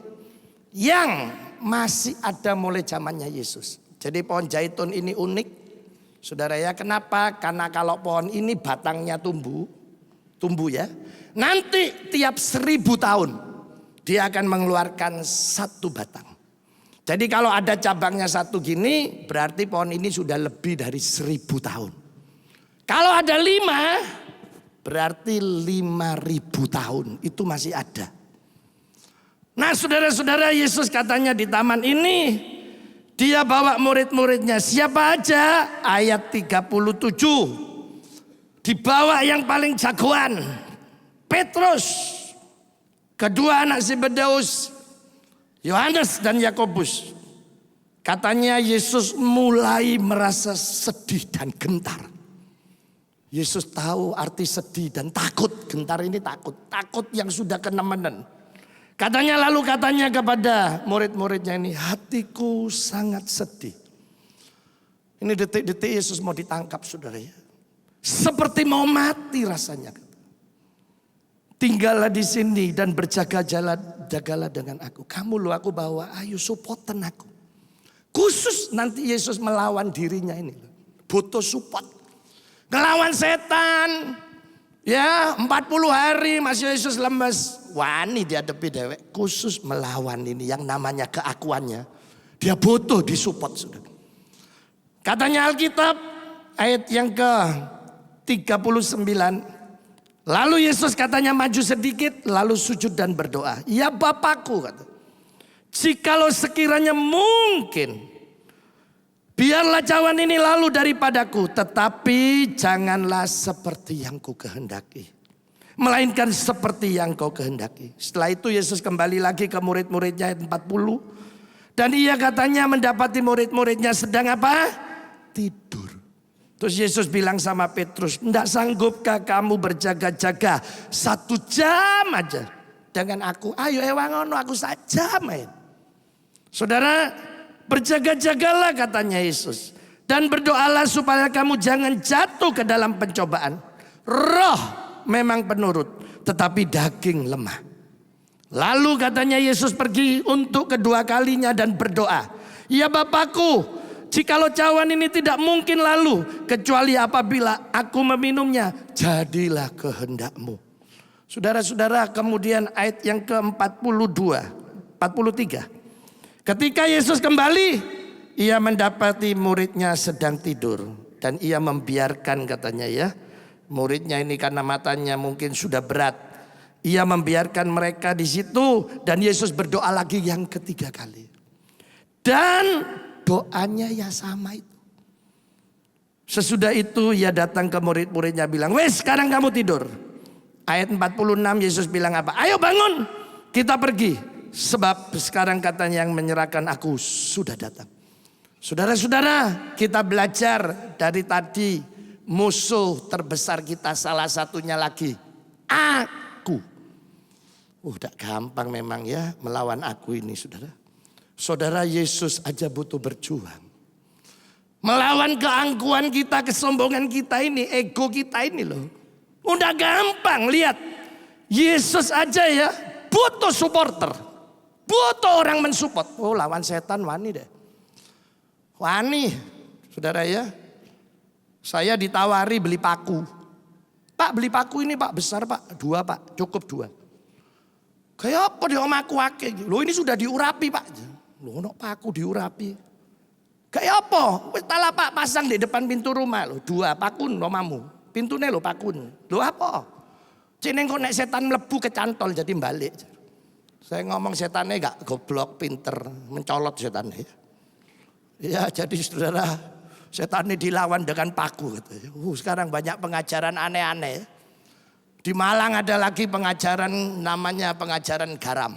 yang masih ada mulai zamannya Yesus. Jadi pohon zaitun ini unik. Saudara ya kenapa? Karena kalau pohon ini batangnya tumbuh ya. Nanti tiap 1000 tahun dia akan mengeluarkan 1 batang. Jadi kalau ada cabangnya 1 gini berarti pohon ini sudah lebih dari 1000 tahun. Kalau ada 5 berarti 5000 tahun itu masih ada. Nah saudara-saudara Yesus katanya di taman ini dia bawa murid-muridnya. Siapa aja? Ayat 37. Dibawa yang paling jagoan. Petrus. Kedua anak Zebedeus. Yohanes dan Yakobus. Katanya Yesus mulai merasa sedih dan gentar. Yesus tahu arti sedih dan takut. Gentar ini takut. Takut yang sudah kenemenen. Katanya kepada murid-muridnya ini, hatiku sangat sedih. Ini detik-detik Yesus mau ditangkap saudara ya. Seperti mau mati rasanya. Tinggallah di sini dan jagalah dengan aku. Kamu loh aku bawa, ayo supportan aku. Khusus nanti Yesus melawan dirinya ini. Butuh support. Ngelawan setan. Ya 40 hari masih Yesus lemes. Wani dihadapi dewek. Khusus melawan ini yang namanya keakuannya. Dia butuh disupport sudah. Katanya Alkitab ayat yang ke 39. Lalu Yesus katanya maju sedikit lalu sujud dan berdoa. Ya Bapakku kata. Jikalau sekiranya mungkin. Biarlah cawan ini lalu daripadaku. Tetapi janganlah seperti yang ku kehendaki. Melainkan seperti yang kau kehendaki. Setelah itu Yesus kembali lagi ke murid-muridnya ayat 40. Dan ia katanya mendapati murid-muridnya sedang apa? Tidur. Terus Yesus bilang sama Petrus. Tidak sanggupkah kamu berjaga-jaga 1 jam aja dengan aku? Ayo ewangono aku saja main. Saudara berjaga-jagalah katanya Yesus. Dan berdoalah supaya kamu jangan jatuh ke dalam pencobaan. Roh memang penurut, tetapi daging lemah. Lalu katanya Yesus pergi untuk kedua kalinya dan berdoa. Ya Bapakku, jikalau cawan ini tidak mungkin lalu, kecuali apabila aku meminumnya, jadilah kehendak-Mu. Saudara-saudara, kemudian ayat yang ke-42, 43. Ketika Yesus kembali, ia mendapati muridnya sedang tidur. Dan ia membiarkan katanya ya. Muridnya ini karena matanya mungkin sudah berat. Ia membiarkan mereka di situ. Dan Yesus berdoa lagi yang ketiga kali. Dan doanya ya sama itu. Sesudah itu ia datang ke murid-muridnya bilang, wes sekarang kamu tidur. Ayat 46 Yesus bilang apa? Ayo bangun, kita pergi. Sebab sekarang katanya yang menyerahkan aku sudah datang. Saudara-saudara, kita belajar dari tadi musuh terbesar kita salah satunya lagi aku. Udah gampang memang ya melawan aku ini saudara. Saudara, Yesus aja butuh berjuang. Melawan keangkuhan kita, kesombongan kita ini, ego kita ini loh. Udah gampang, lihat. Yesus aja ya butuh supporter. Butuh orang mensupport. Oh, lawan setan wani deh. Wani, saudara ya. Saya ditawari beli paku. Pak beli paku ini pak besar pak. 2 pak, cukup 2. Kayak apa di omaku ake. Loh ini sudah diurapi pak. Loh no paku diurapi. Kayak apa? Setelah pak pasang di depan pintu rumah. Loh 2 pakun romamu. Pintunya lo pakun. Loh apa? Ceneng kok nek setan mlebu kecantol jadi balik. Saya ngomong setannya gak goblok pinter. Mencolot setannya ya. Ya jadi saudara, setan ini dilawan dengan paku. Sekarang banyak pengajaran aneh-aneh. Di Malang ada lagi pengajaran namanya pengajaran garam.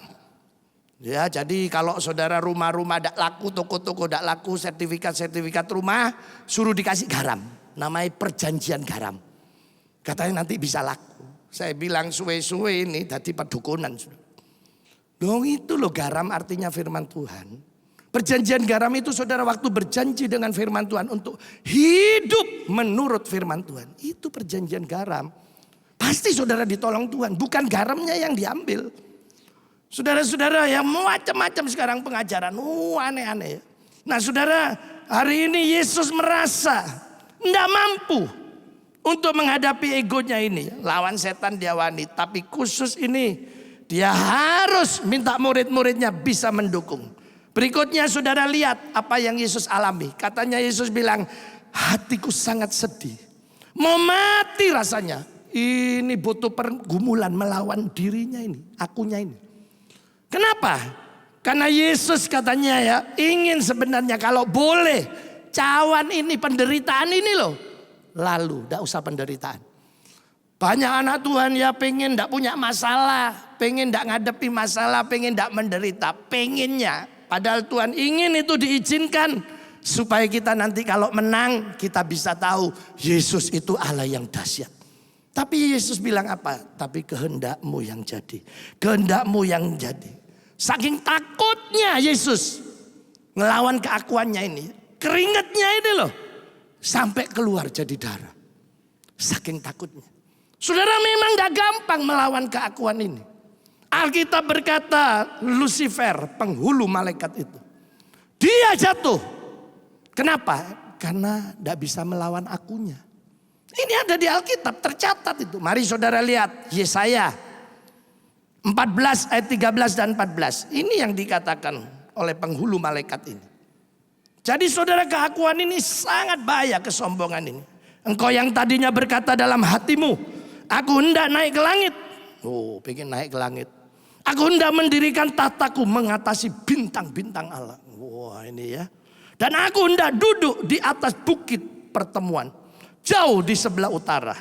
Ya jadi kalau saudara rumah-rumah tidak laku, toko-toko tidak laku, sertifikat-sertifikat rumah suruh dikasih garam. Namanya perjanjian garam. Katanya nanti bisa laku. Saya bilang suwe-suwe ini tadi pedukunan. Dong itu loh garam artinya firman Tuhan. Perjanjian garam itu saudara waktu berjanji dengan firman Tuhan untuk hidup menurut firman Tuhan. Itu perjanjian garam. Pasti saudara ditolong Tuhan. Bukan garamnya yang diambil. Saudara-saudara yang macam-macam sekarang pengajaran. Aneh-aneh. Nah saudara hari ini Yesus merasa tidak mampu untuk menghadapi egonya ini. Lawan setan dia wani. Tapi khusus ini dia harus minta murid-muridnya bisa mendukung. Berikutnya saudara lihat apa yang Yesus alami. Katanya Yesus bilang, hatiku sangat sedih. Mau mati rasanya. Ini butuh pergumulan melawan dirinya ini, akunya ini. Kenapa? Karena Yesus katanya ya ingin sebenarnya kalau boleh cawan ini penderitaan ini loh. Lalu tidak usah penderitaan. Banyak anak Tuhan ya pengen tidak punya masalah. Pengen tidak ngadepi masalah, pengen tidak menderita. Pengennya. Padahal Tuhan ingin itu diizinkan supaya kita nanti kalau menang kita bisa tahu Yesus itu Allah yang dahsyat. Tapi Yesus bilang apa? Tapi kehendak-Mu yang jadi. Kehendak-Mu yang jadi. Saking takutnya Yesus ngelawan keakuannya ini. Keringatnya ini loh. Sampai keluar jadi darah. Saking takutnya. Saudara memang gak gampang melawan keakuan ini. Alkitab berkata Lucifer penghulu malaikat itu. Dia jatuh. Kenapa? Karena tidak bisa melawan akunya. Ini ada di Alkitab tercatat itu. Mari saudara lihat Yesaya 14 ayat 13 dan 14. Ini yang dikatakan oleh penghulu malaikat ini. Jadi saudara keakuan ini sangat bahaya kesombongan ini. Engkau yang tadinya berkata dalam hatimu, aku hendak naik ke langit. Oh pengen naik ke langit. Aku hendak mendirikan tataku mengatasi bintang-bintang Allah. Wah ini ya. Dan aku hendak duduk di atas bukit pertemuan. Jauh di sebelah utara.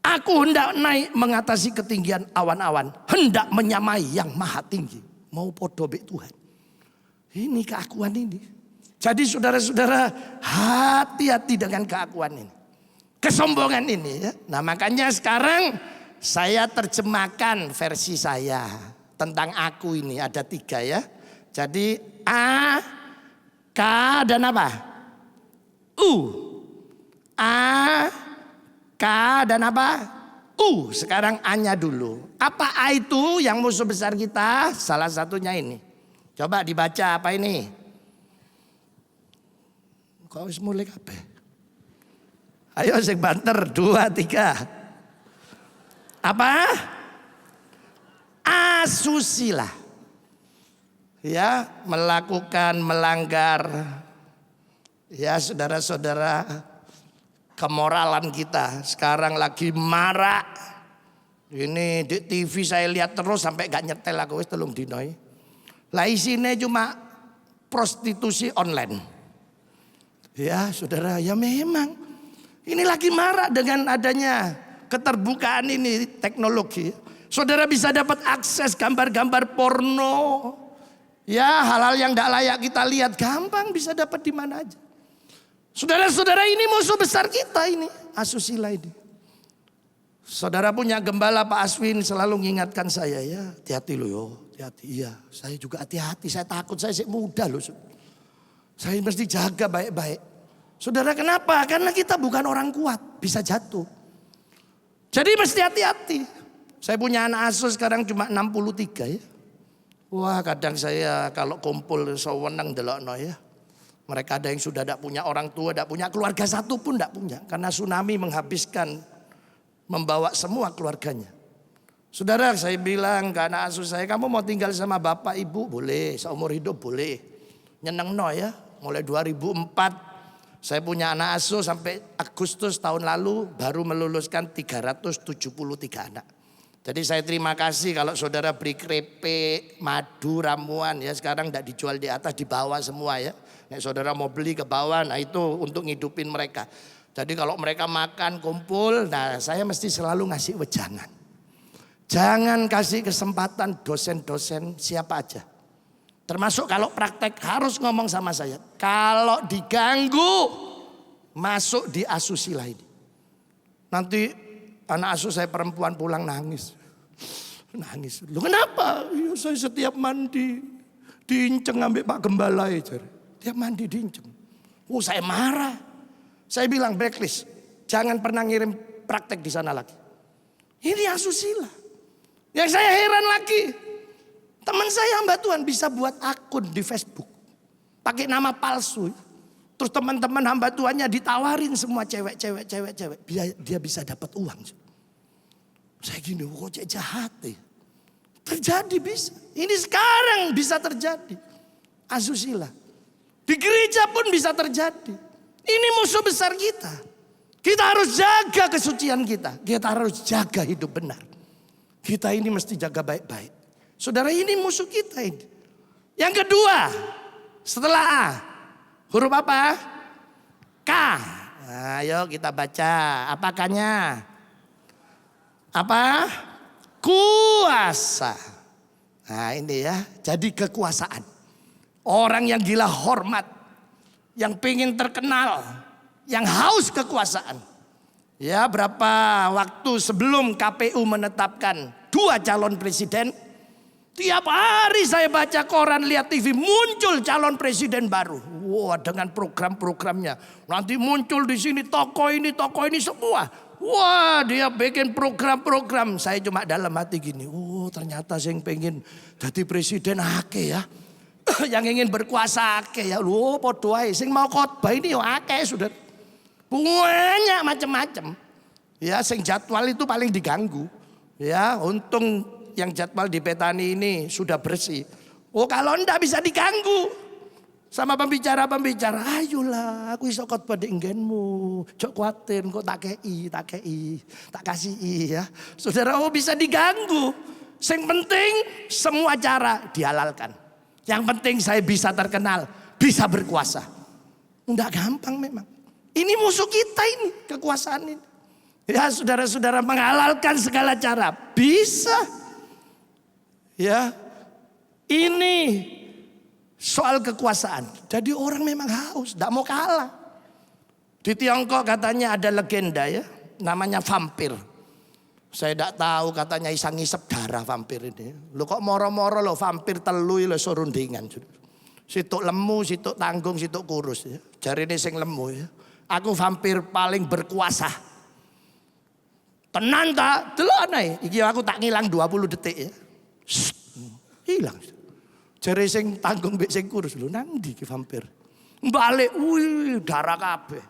Aku hendak naik mengatasi ketinggian awan-awan. Hendak menyamai yang maha tinggi. Mau podobek Tuhan. Ini keakuan ini. Jadi saudara-saudara hati-hati dengan keakuan ini. Kesombongan ini ya. Nah makanya sekarang saya terjemahkan versi saya tentang aku ini ada 3 ya. Jadi A, K dan apa? U. A, K, dan apa? U. Sekarang A-nya dulu. Apa A itu yang musuh besar kita? Salah satunya ini. Coba dibaca apa ini? Kau harus mulai apa? Ayo sing banter 2, 3. Apa? Asusila. Ya, melakukan, melanggar. Ya, saudara-saudara, kemoralan kita sekarang lagi marak. Ini di TV saya lihat terus sampai gak nyetel aku wis 3 dino. Lah isine cuma prostitusi online. Ya saudara, ya memang ini lagi marak dengan adanya keterbukaan ini teknologi. Saudara bisa dapat akses gambar-gambar porno. Ya hal-hal yang tidak layak kita lihat gampang bisa dapat di mana aja. Saudara-saudara, ini musuh besar kita ini, asusila ini. Saudara punya gembala Pak Aswin selalu mengingatkan saya, ya hati-hati loh yo, hati-hati. Iya, saya juga hati-hati, saya takut, saya masih muda loh. Saya mesti jaga baik-baik. Saudara kenapa? Karena kita bukan orang kuat, bisa jatuh. Jadi mesti hati-hati. Saya punya anak asuh sekarang cuma 63 ya. Wah kadang saya kalau kumpul sewenang delokno ya. Mereka ada yang sudah tidak punya orang tua, tidak punya keluarga satu pun tidak punya. Karena tsunami menghabiskan, membawa semua keluarganya. Saudara saya bilang ke anak asuh saya, kamu mau tinggal sama bapak ibu? Boleh, seumur hidup boleh. Nyeneng no ya, mulai 2004 saya punya anak asuh sampai Agustus tahun lalu baru meluluskan 373 anak. Jadi saya terima kasih kalau saudara beri keripik, madu, ramuan ya sekarang tidak dijual di atas, di bawah semua ya. Nek saudara mau beli ke bawah, nah itu untuk ngidupin mereka. Jadi kalau mereka makan kumpul, nah saya mesti selalu ngasih wejangan. Jangan kasih kesempatan dosen-dosen siapa aja. Termasuk kalau praktek harus ngomong sama saya. Kalau diganggu masuk di asusila ini. Nanti anak asuh saya perempuan pulang nangis. Nangis. Lu kenapa? Ya, saya setiap mandi diinceng ambil Pak Gembala aja. Tiap mandi diinceng. Oh saya marah. Saya bilang blacklist. Jangan pernah ngirim praktek di sana lagi. Ini asusila. Yang saya heran lagi. Teman saya hamba Tuhan bisa buat akun di Facebook. Pakai nama palsu. Terus teman-teman hamba Tuhannya ditawarin semua cewek. Dia bisa dapat uang. Saya gini, kok jahat ya. Terjadi bisa. Ini sekarang bisa terjadi. Asusila. Di gereja pun bisa terjadi. Ini musuh besar kita. Kita harus jaga kesucian kita. Kita harus jaga hidup benar. Kita ini mesti jaga baik-baik. Saudara ini musuh kita ini. Yang kedua, setelah A, huruf apa? K. Ayo kita baca. Apa K-nya? Apa? Kuasa. Nah ini ya, jadi kekuasaan. Orang yang gila hormat, yang pengen terkenal, yang haus kekuasaan. Ya berapa waktu sebelum KPU menetapkan 2 calon presiden. Tiap hari saya baca koran, lihat TV, muncul calon presiden baru. Wah, dengan program-programnya. Nanti muncul di sini tokoh ini semua. Wah, dia bikin program-program. Saya cuma dalam hati gini, oh ternyata saya pengen jadi presiden akeh ya. Yang ingin berkuasa akeh ya. Loh, podo ae sing mau khotbah ini yo akeh sudah. Banyak macam-macam. Ya, sing jadwal itu paling diganggu. Ya, untung yang jadwal di Petani ini sudah bersih. Oh kalau enggak bisa diganggu sama pembicara-pembicara. Ayolah aku iso khotbah di enggenmu. Jok kuatir kok tak kasih ya. Saudara bisa diganggu. Yang penting semua cara dihalalkan. Yang penting saya bisa terkenal, bisa berkuasa. Enggak gampang memang. Ini musuh kita ini, kekuasaan ini. Ya saudara-saudara menghalalkan segala cara. Bisa. Ya, ini soal kekuasaan. Jadi orang memang haus, tidak mau kalah. Di Tiongkok katanya ada legenda ya, namanya vampir. Saya tidak tahu katanya bisa ngisep darah vampir ini. Lo kok moro-moro lo vampir telu lo sorundingan. Situk lemu, situk tanggung, situk kurus ya. Jari ini sing lemu ya. Aku vampir paling berkuasa. Tenan tak? Delok nae. Iki aku tak ngilang 20 detik ya. Hilang. Jare sing tanggung mbek sing kurus lho nang ndi ki vampir. Balik, darah kabeh.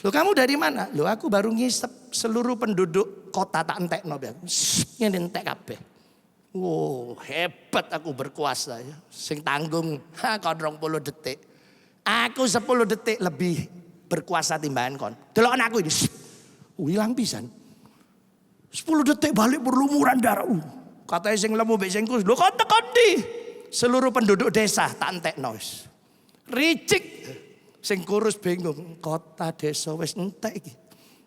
Loh kamu dari mana? Loh aku baru ngisep seluruh penduduk kota tak entekno. Ngene entek kabeh. Wow, hebat aku berkuasa ya. Sing tanggung kon 20 detik. Aku 10 detik lebih berkuasa timbangan kon. Delok aku ini. Hilang pisan. 10 detik balik berlumuran darah. Katanya sing lemu mbek sing kurus. Lho kon tekan ndi? Seluruh penduduk desa tak entekno wis. Ricik. Sing kurus bingung. Kota desa wis entek iki.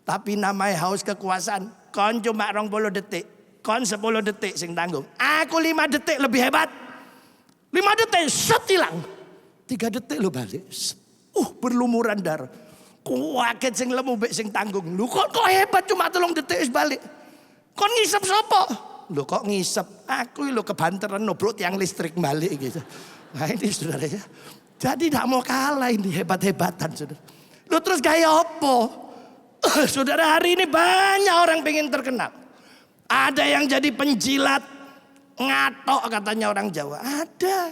Tapi namanya haus kekuasaan. Kon cuma 20 detik. Kon 10 detik sing tanggung. Aku 5 detik lebih hebat. 5 detik set hilang. 3 detik lo balik. Berlumuran darah. Kuaket sing lemu mbek sing tanggung. Lu kok hebat cuma 3 detik wis balik. Kon ngisep sapa? Lu kok ngisep? Aku lo kebanteran nobrok tiang listrik balik gitu. Nah ini saudara ya. Jadi tidak mau kalah ini hebat-hebatan saudara. Lu terus gaya apa? Saudara hari ini banyak orang pengen terkenal. Ada yang jadi penjilat. Ngatok katanya orang Jawa. Ada.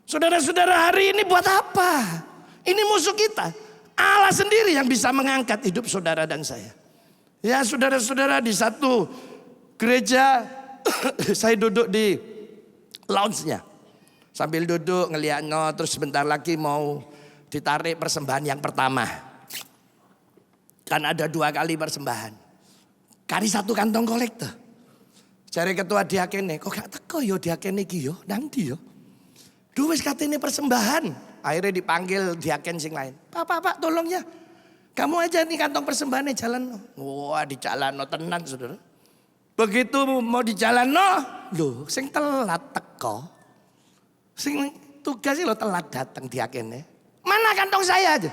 Saudara-saudara hari ini buat apa? Ini musuh kita. Allah sendiri yang bisa mengangkat hidup saudara dan saya. Ya saudara-saudara di satu gereja saya duduk di lounge-nya. Sambil duduk ngeliat terus sebentar lagi mau ditarik persembahan yang pertama. Kan ada 2 kali persembahan. Kari 1 kantong kolektor. Cari ketua diakene, kok gak teko yo diakene iki yo, nang ndi yo. Duh wis katene persembahan. Akhirnya dipanggil diaken sing lain. Pak tolong ya. Kamu aja nih kantong persembahannya jalan. Wah di jalan tenan saudara. Begitu mau di jalan loh sing telat teko. Sing tugas lo telat datang diakennya. Mana kantong saya aja.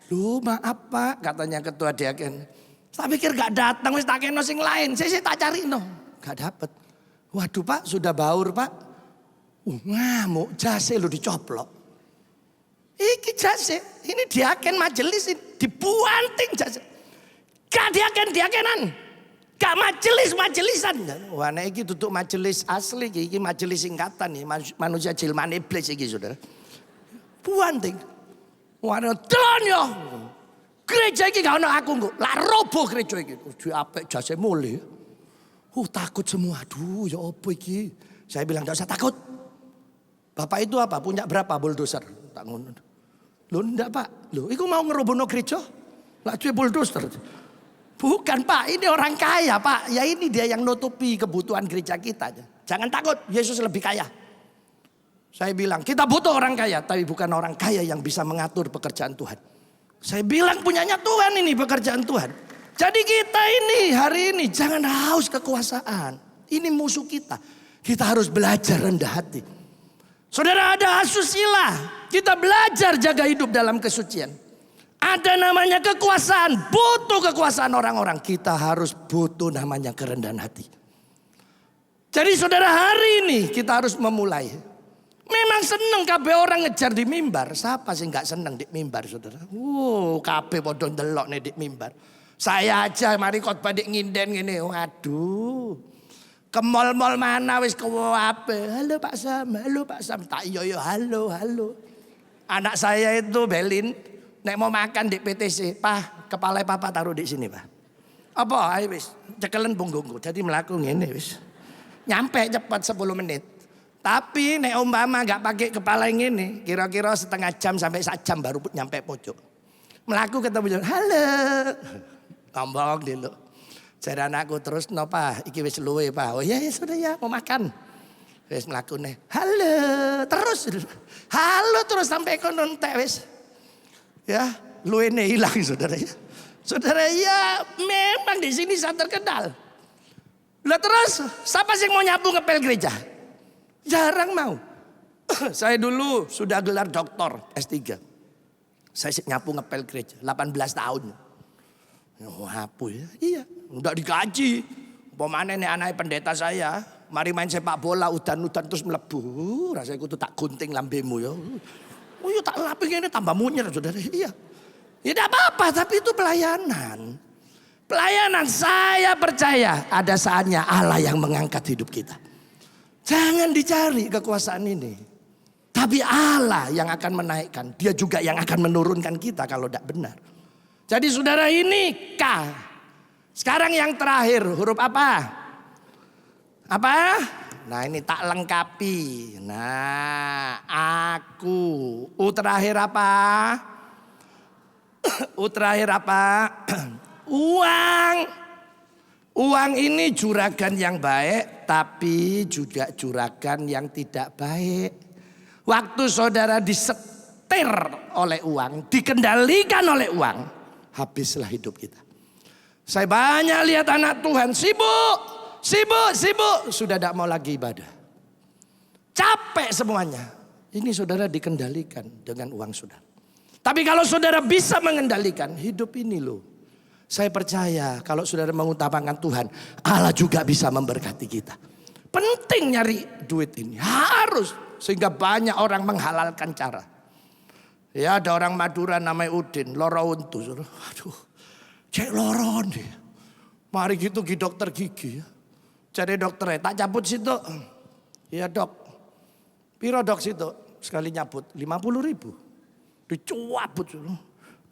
Loh maaf pak katanya ketua diaken. Saya pikir gak datang wis tak keno sing lain. Saya tak cari gak dapet. Waduh pak sudah baur pak. Ngamuk jase lo dicoplok. Iki jase ini diaken majelis ini dibuanting jase. Gak diakenan. Gak majelisan. Wah nek iki tutuk majelis asli iki majelis singkatan nih manusia jilman iblis iki saudara. Buanting. Waduh telon yo. Gereja iki gak ono aku kok. Lah roboh gereja iki. Diapik jase mulih. Takut semua. Aduh ya apa iki. Saya bilang gak usah takut. Bapak itu apa? Punya berapa bulldozer? Tak ngono. Loh enggak pak. Loh iku mau ngerobohno gereja. Lah cuy bulldozer. Bukan pak, ini orang kaya pak. Ya ini dia yang nutupi kebutuhan gereja kita. Jangan takut, Yesus lebih kaya. Saya bilang, kita butuh orang kaya. Tapi bukan orang kaya yang bisa mengatur pekerjaan Tuhan. Saya bilang punyanya Tuhan ini pekerjaan Tuhan. Jadi kita ini hari ini jangan haus kekuasaan. Ini musuh kita. Kita harus belajar rendah hati. Saudara ada asusila. Kita belajar jaga hidup dalam kesucian. Ada namanya kekuasaan, butuh kekuasaan orang-orang. Kita harus butuh namanya kerendahan hati. Jadi saudara hari ini kita harus memulai. Memang seneng kabeh orang ngejar di mimbar. Siapa sih gak seneng di mimbar saudara? Kabeh podo ndelok nih di mimbar. Saya aja mari khotbah di nginden gini. Waduh. Ke mall-mall mana wis kewape. Halo Pak Sam, halo Pak Sam. Tak yo halo. Anak saya itu Belin. Nek mau makan di PTC, Pak, kepala papa taruh di sini, Pak. Apa? Ayo wis, cekelen punggungku. Jadi melaku ngene wis. Nyampe cepat 10 menit. Tapi nek umpama gak pakai kepala ngene, kira-kira setengah jam sampai 1 jam baru nyampe pojok. Melaku ketemu, halo. Ngomong dulu. Jadi anakku terus, no Pak, iki wis luwe, Pak. Oh ya sudah ya, mau makan. Wis melaku nih, halo. Terus, halo terus sampai konon teh wis. Ya, lu ini hilang saudara ya. Saudara ya memang di sini saya terkenal. Lah terus siapa sih mau nyapu ngepel gereja? Jarang mau. Saya dulu sudah gelar doktor S3. Saya nyapu ngepel gereja 18 tahun. Nyapu ya? Iya, udah digaji. Pemane nih anak pendeta saya, mari main sepak bola udan-udan terus melebu. Rasanya aku tuh tak gunting lambemu ya. Oh iya tak laping ini tambah munyer saudara. Iya. Ya tidak apa-apa, tapi itu pelayanan. Pelayanan, saya percaya ada saatnya Allah yang mengangkat hidup kita. Jangan dicari kekuasaan ini. Tapi Allah yang akan menaikkan. Dia juga yang akan menurunkan kita kalau tidak benar. Jadi saudara, ini K. Sekarang yang terakhir, huruf apa? Apa? Nah ini tak lengkapi. Nah, aku. U terakhir apa? U terakhir apa? Uang. Uang ini juragan yang baik, tapi juga juragan yang tidak baik. Waktu saudara disetir oleh uang, dikendalikan oleh uang, habislah hidup kita. Saya banyak lihat anak Tuhan sibuk, sudah tidak mau lagi ibadah. Capek semuanya. Ini saudara dikendalikan dengan uang saudara. Tapi kalau saudara bisa mengendalikan hidup ini loh. Saya percaya kalau saudara mengutamakan Tuhan, Allah juga bisa memberkati kita. Penting nyari duit ini, harus. Sehingga banyak orang menghalalkan cara. Ya ada orang Madura namanya Udin, loro untu. Aduh, cek loron dia. Mari gitu ke dokter gigi ya. Cari dokternya, tak cabut situ. Iya dok. Piro dok situ? Sekali nyabut 50.000. Dicabut.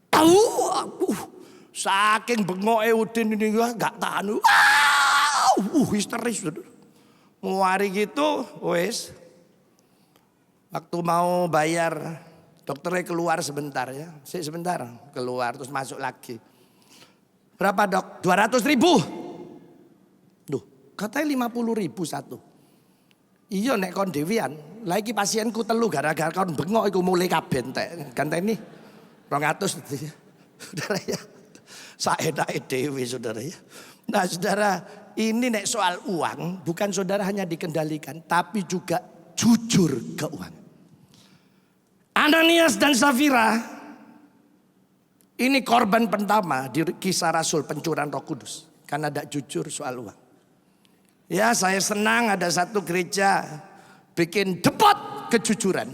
Tahu aku. Saking bengoke Udin ini gak tahan. Histeris. Mari gitu, wes. Waktu mau bayar, dokternya keluar sebentar ya. Sebentar, keluar terus masuk lagi. Berapa dok? 200.000. Duh, katanya 50.000 satu. Iya nek kon dewian. Lagi pasienku telu gara-gara kon bengok iku mulai kabeh entek. Ganteni 200 ya. Saudara ya. Saenake dhewe saudara ya. Nah saudara, ini nek soal uang bukan saudara hanya dikendalikan tapi juga jujur keuangan. Ananias dan Safira ini korban pertama di kisah Rasul pencurian Roh Kudus karena tidak jujur soal uang. Ya saya senang ada satu gereja bikin debat kejujuran.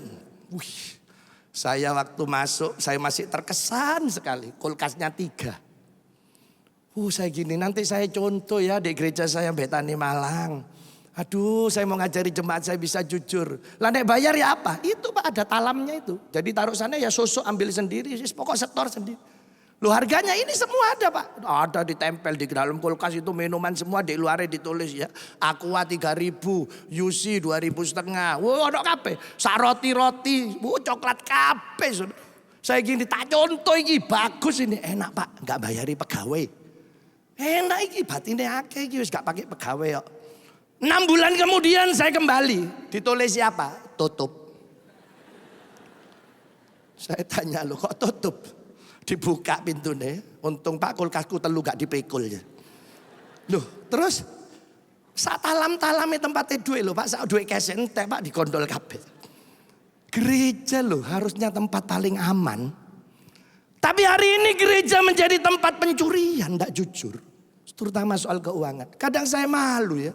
Wih, saya waktu masuk saya masih terkesan sekali, kulkasnya 3. Saya gini, nanti saya contoh ya di gereja saya Betani Malang. Aduh saya mau ngajari jemaat saya bisa jujur. Lah nek bayar ya apa? Itu Pak ada talamnya itu. Jadi taruh sana ya sosok ambil sendiri. Pokok setor sendiri. Loh harganya ini semua ada Pak. Ada ditempel di dalam kulkas itu minuman semua di luarnya ditulis ya. Aqua 3.000, UC 2.500. Wah ada kape. Sak roti-roti, coklat kape. Saya gini tak contoh ini bagus ini. Enak Pak, gak bayari pegawai. Enak ini batinnya akeh iki wis gak pakai pegawai kok. 6 bulan kemudian saya kembali. Ditulis siapa? Tutup. Saya tanya lo kok tutup? Dibuka pintunya. Untung Pak kulkasku telu gak dipikul ya. Loh terus. Sak talam-talame tempatnya duit lo Pak. Sak duit cash entek Pak digondol kabeh. Gereja lo harusnya tempat paling aman. Tapi hari ini gereja menjadi tempat pencurian. Gak jujur. Terutama soal keuangan. Kadang saya malu ya.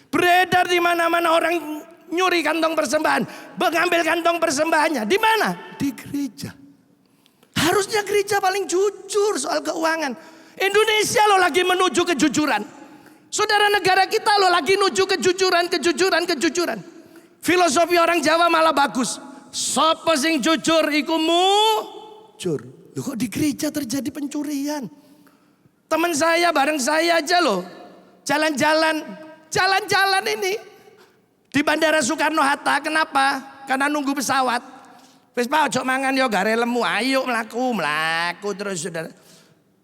Beredar di mana-mana orang nyuri kantong persembahan, mengambil kantong persembahannya. Di mana? Di gereja. Harusnya gereja paling jujur soal keuangan. Indonesia lo lagi menuju kejujuran. Saudara negara kita lo lagi menuju kejujuran. Filosofi orang Jawa malah bagus. Sopo sing jujur iku mujur. Loh kok di gereja terjadi pencurian? Teman saya bareng saya aja loh. Jalan-jalan ini di Bandara Soekarno-Hatta. Kenapa? Karena nunggu pesawat. Wis Pak ojo mangan yo gare lemu. Ayo mlaku terus saudara.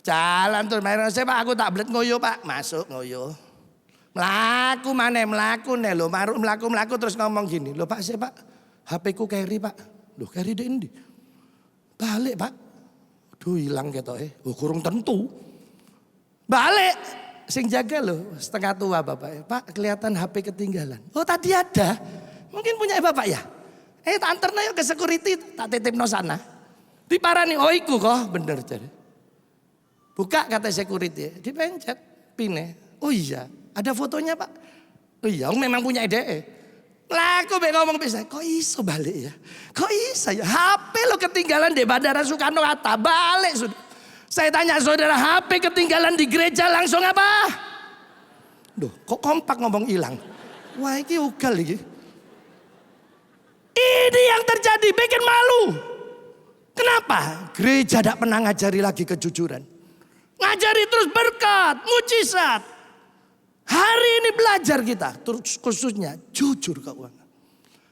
Jalan terus saya Pak aku tak blet ngoyo Pak. Masuk ngoyo. Mlaku maneh mlaku nih lho. Mlaku terus ngomong gini. Lho Pak saya Pak HP ku carry Pak. Loh carry di endi? Balik Pak. Duh hilang ketoke. Kurang tentu. Balik. Sing jaga loh setengah tua bapak. Pak kelihatan HP ketinggalan. Oh tadi ada. Mungkin punya Bapak ya. Tak anterna yuk ke security. Tak titip no sana. Diparani. Oh iku kok bener jadi. Buka kata security. Dipencet. Pine. Oh iya. Ada fotonya Pak. Oh iya memang punya ide. Lah aku ngomong bisa, kok iso balik ya? Kok iso ya? HP lo ketinggalan di Bandara Soekarno-Hatta, balik sudah. Saya tanya saudara, HP ketinggalan di gereja langsung apa? Duh, kok kompak ngomong hilang? Wah, ini ugal lagi. Ini yang terjadi, bikin malu. Kenapa? Gereja tidak pernah ngajari lagi kejujuran. Ngajari terus berkat, mujizat. Hari ini belajar kita, terus khususnya jujur keuangan.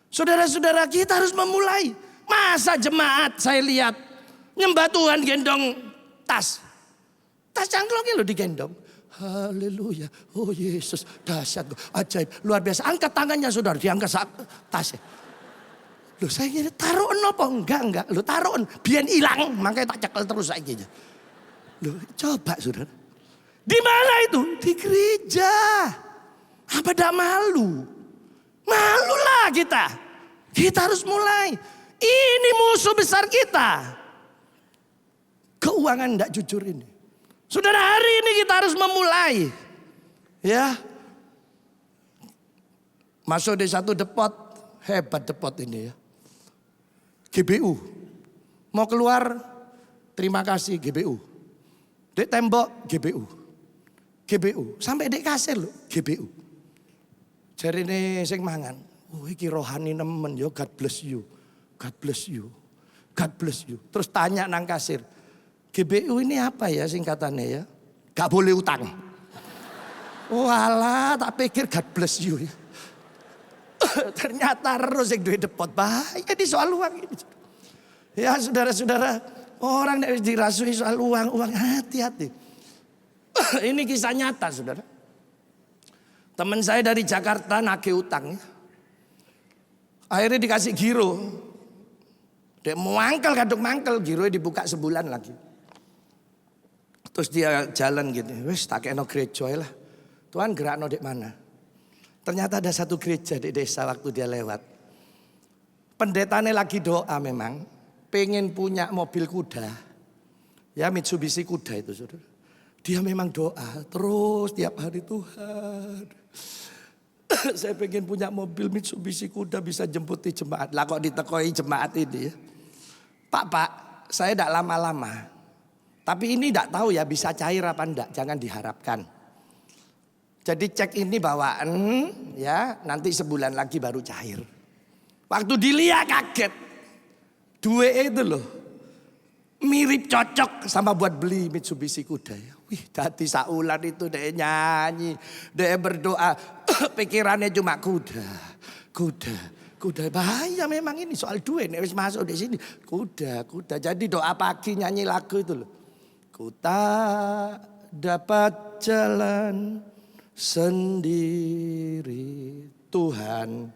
Saudara-saudara, kita harus memulai. Masa jemaat saya lihat nyembah Tuhan gendong tas. Tas cangklongnya lo digendong. Haleluya. Oh Yesus, dahsyat, ajaib, luar biasa. Angkat tangannya saudara, diangkat tasnya. Loh saya kira taruhan apa? Enggak. Loh taruhan, biar hilang. Makanya tak cekel terus aja. Loh coba saudara. Di mana itu? Di gereja. Apa tidak malu? Malulah kita. Kita harus mulai. Ini musuh besar kita. Keuangan tidak jujur ini. Saudara, hari ini kita harus memulai. Ya. Masuk di satu depot. Hebat depot ini ya. GBU. Mau keluar, terima kasih GBU. Dek tembok, GBU. GBU. Sampai dek kasir loh, GBU. Jari ini sing mangan. Oh iki rohani nemen yo, God bless you. God bless you. God bless you. Terus tanya nang kasir. GBU ini apa ya singkatannya ya? Gak boleh utang. Oh alah, tak pikir God bless you ya. Ternyata terus yang duit depot. Bahaya di soal uang ini. Ya saudara-saudara, orang yang dirasui soal uang hati-hati. Ini kisah nyata saudara. Teman saya dari Jakarta nagih utang ya. Akhirnya dikasih giro. Dia mangkel kadung mangkel, gironya dibuka sebulan lagi. Terus dia jalan gitu, wes tak kena gereja lah. Tuhan gerakno dek mana? Ternyata ada satu gereja di desa waktu dia lewat. Pendetanya lagi doa memang, pengen punya mobil kuda. Ya Mitsubishi kuda itu saudara. Dia memang doa terus tiap hari, Tuhan. Saya pengen punya mobil Mitsubishi kuda bisa jemput di jemaat. Lah kok ditekoi jemaat ini ya. Pak, saya tidak lama-lama. Tapi ini tidak tahu ya bisa cair apa enggak, jangan diharapkan. Jadi cek ini bawaan ya, nanti sebulan lagi baru cair. Waktu dilihat kaget. Duit itu loh. Mirip cocok sama buat beli Mitsubishi kuda ya. Wih, dadi saulan itu dia nyanyi, dia berdoa, pikirannya cuma kuda bahaya memang ini soal duit nih masuk di sini kuda. Jadi doa pagi nyanyi lagu itu loh. Ku tak dapat jalan sendiri, Tuhan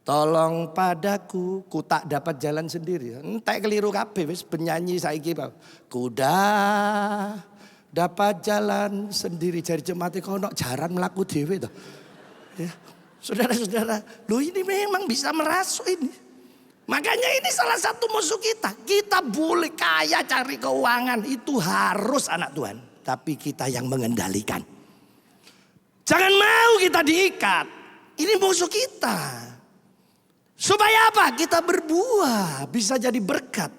tolong padaku. Ku tak dapat jalan sendiri. Entek keliru kabeh wis penyanyi saiki Pak. Kuda dapat jalan sendiri, jari jemaat kono jaran melaku dhewe to. Ya. Saudara-saudara, loh ini memang bisa merasuk ini. Makanya ini salah satu musuh kita. Kita boleh kaya cari keuangan, itu harus anak Tuhan. Tapi kita yang mengendalikan. Jangan mau kita diikat. Ini musuh kita. Supaya apa? Kita berbuah, bisa jadi berkat.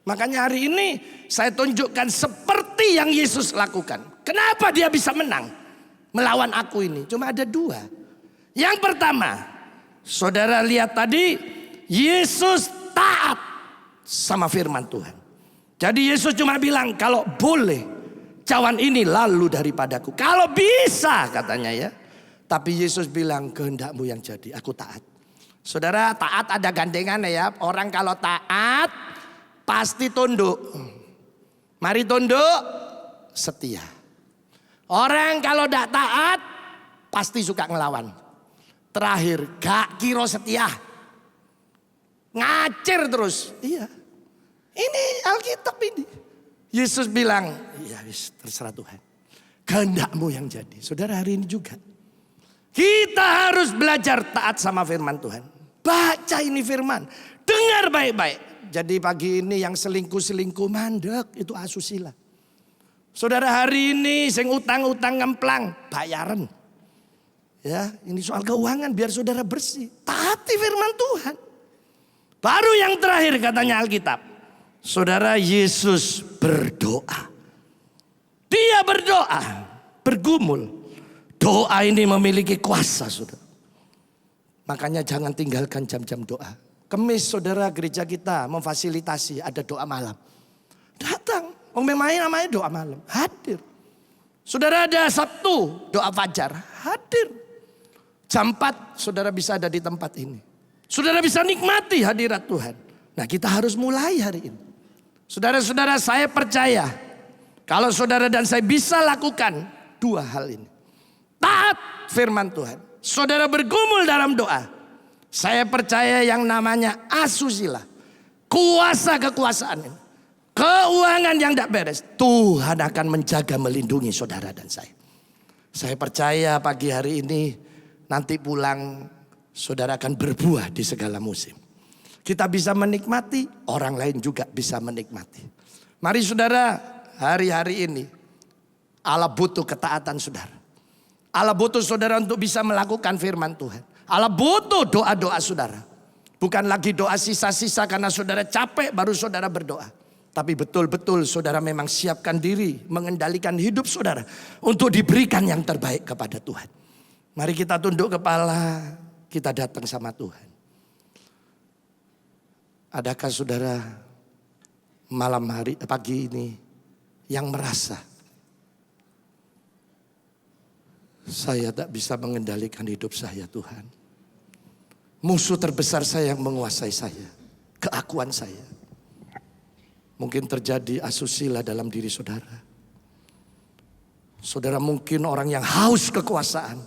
Makanya hari ini saya tunjukkan seperti yang Yesus lakukan. Kenapa dia bisa menang melawan aku ini? Cuma ada dua. Yang pertama, saudara lihat tadi, Yesus taat sama firman Tuhan. Jadi Yesus cuma bilang kalau boleh cawan ini lalu daripadaku. Kalau bisa katanya ya. Tapi Yesus bilang kehendakmu yang jadi, aku taat. Saudara, taat ada gandengannya ya. Orang kalau taat pasti tunduk. Mari tunduk, setia. Orang kalau tidak taat pasti suka ngelawan. Terakhir, gak kira setia. Ngacir terus. Iya. Ini Alkitab ini. Yesus bilang, ya terserah Tuhan. Kehendakmu yang jadi. Saudara, hari ini juga. Kita harus belajar taat sama firman Tuhan. Baca ini firman. Dengar baik-baik. Jadi pagi ini yang selingkuh-selingkuh mandek itu asusila. Saudara, hari ini sing utang-utang ngemplang bayaran. Ya, ini soal keuangan biar saudara bersih. Taati firman Tuhan. Baru yang terakhir katanya Alkitab. Saudara, Yesus berdoa. Dia berdoa, bergumul. Doa ini memiliki kuasa, saudara. Makanya jangan tinggalkan jam-jam doa. Kemis saudara gereja kita memfasilitasi ada doa malam. Datang, memang namanya doa malam, hadir. Saudara ada Sabtu doa fajar, hadir. Jam 4 saudara bisa ada di tempat ini. Saudara bisa nikmati hadirat Tuhan. Nah, kita harus mulai hari ini. Saudara-saudara, saya percaya kalau saudara dan saya bisa lakukan dua hal ini. Taat firman Tuhan. Saudara bergumul dalam doa. Saya percaya yang namanya asusila. Kuasa kekuasaan ini. Keuangan yang tidak beres. Tuhan akan menjaga melindungi saudara dan saya. Saya percaya pagi hari ini nanti pulang saudara akan berbuah di segala musim. Kita bisa menikmati, orang lain juga bisa menikmati. Mari saudara, hari-hari ini Allah butuh ketaatan saudara. Allah butuh saudara untuk bisa melakukan firman Tuhan. Allah butuh doa-doa saudara. Bukan lagi doa sisa-sisa karena saudara capek baru saudara berdoa. Tapi betul-betul saudara memang siapkan diri mengendalikan hidup saudara untuk diberikan yang terbaik kepada Tuhan. Mari kita tunduk kepala, kita datang sama Tuhan. Adakah saudara pagi ini yang merasa saya tak bisa mengendalikan hidup saya Tuhan. Musuh terbesar saya yang menguasai saya. Keakuan saya. Mungkin terjadi asusila dalam diri saudara. Saudara mungkin orang yang haus kekuasaan.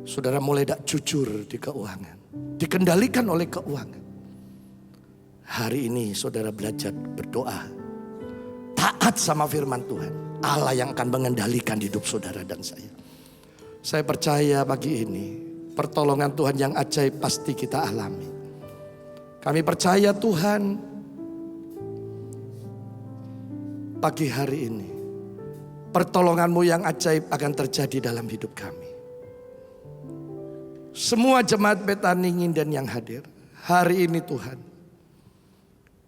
Saudara mulai tak jujur di keuangan. Dikendalikan oleh keuangan. Hari ini saudara belajar berdoa. Taat sama firman Tuhan. Allah yang akan mengendalikan hidup saudara dan saya. Saya percaya pagi ini pertolongan Tuhan yang ajaib pasti kita alami. Kami percaya Tuhan pagi hari ini pertolongan-Mu yang ajaib akan terjadi dalam hidup kami. Semua jemaat Betani dan yang hadir hari ini Tuhan,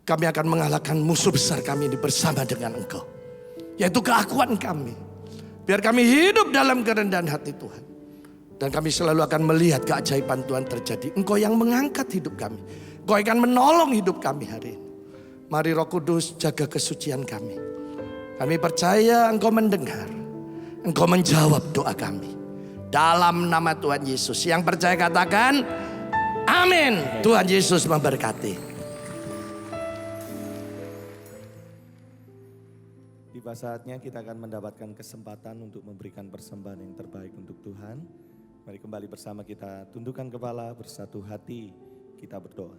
kami akan mengalahkan musuh besar kami ini bersama dengan Engkau. Yaitu keakuan kami. Biar kami hidup dalam kerendahan hati Tuhan. Dan kami selalu akan melihat keajaiban Tuhan terjadi. Engkau yang mengangkat hidup kami. Engkau akan menolong hidup kami hari ini. Mari Roh Kudus jaga kesucian kami. Kami percaya Engkau mendengar. Engkau menjawab doa kami. Dalam nama Tuhan Yesus. Yang percaya katakan amin. Tuhan Yesus memberkati. Tiba saatnya kita akan mendapatkan kesempatan untuk memberikan persembahan yang terbaik untuk Tuhan. Mari kembali bersama kita tundukkan kepala, bersatu hati, kita berdoa.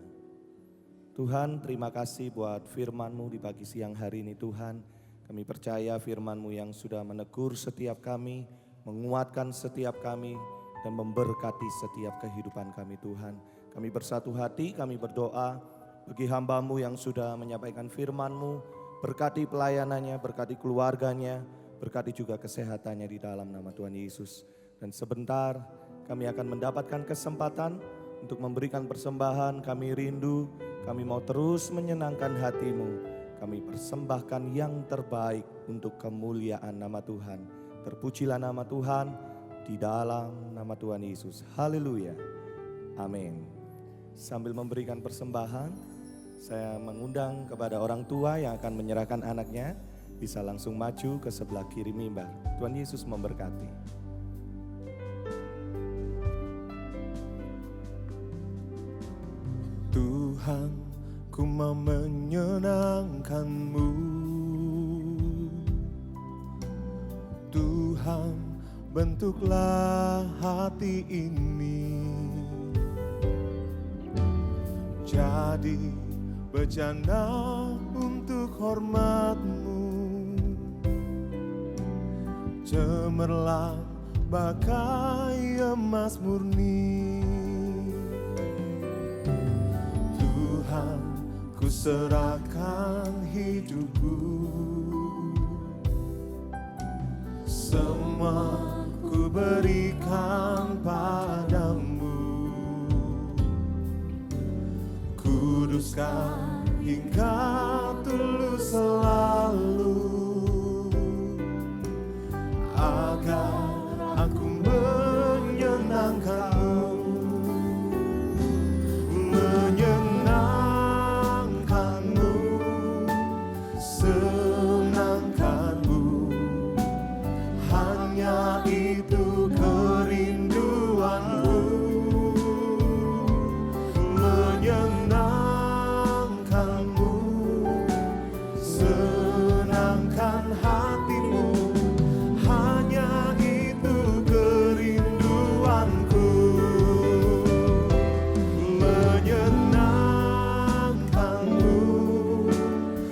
Tuhan, terima kasih buat firman-Mu di pagi siang hari ini Tuhan. Kami percaya firman-Mu yang sudah menegur setiap kami, menguatkan setiap kami, dan memberkati setiap kehidupan kami Tuhan. Kami bersatu hati, kami berdoa bagi hamba-Mu yang sudah menyampaikan firman-Mu. Berkati pelayanannya, berkati keluarganya, berkati juga kesehatannya di dalam nama Tuhan Yesus. Dan sebentar kami akan mendapatkan kesempatan untuk memberikan persembahan. Kami rindu, kami mau terus menyenangkan hati-Mu. Kami persembahkan yang terbaik untuk kemuliaan nama Tuhan. Terpujilah nama Tuhan di dalam nama Tuhan Yesus. Haleluya. Amin. Sambil memberikan persembahan, saya mengundang kepada orang tua yang akan menyerahkan anaknya, bisa langsung maju ke sebelah kiri mimbar. Tuhan Yesus memberkati. Tuhan, ku mau menyenangkan-Mu. Tuhan, bentuklah hati ini jadi bejana untuk hormat-Mu. Cemerlang bagai emas murni. Tuhan, ku serahkan hidupku. Semua ku berikan padamu. Kuduskan hingga tulus selalu, agar aku menyenangkanmu, menyenangkanmu, senangkanmu. Hanya itu kerinduanku, menyenangkanmu, senangkan hatimu. Hanya itu kerinduanku, menyenangkanmu,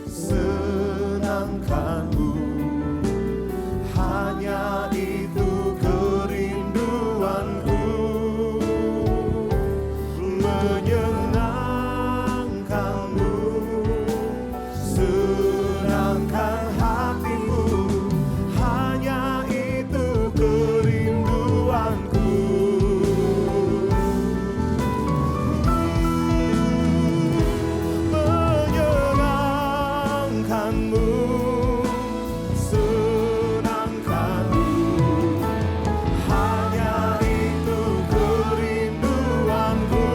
senangkanmu. Hanya itu kerinduanku, menyenangkanmu, senangkan hatimu. Hanya itu kerinduanku. Menyenangkanmu, senangkanmu. Hanya itu kerinduanku,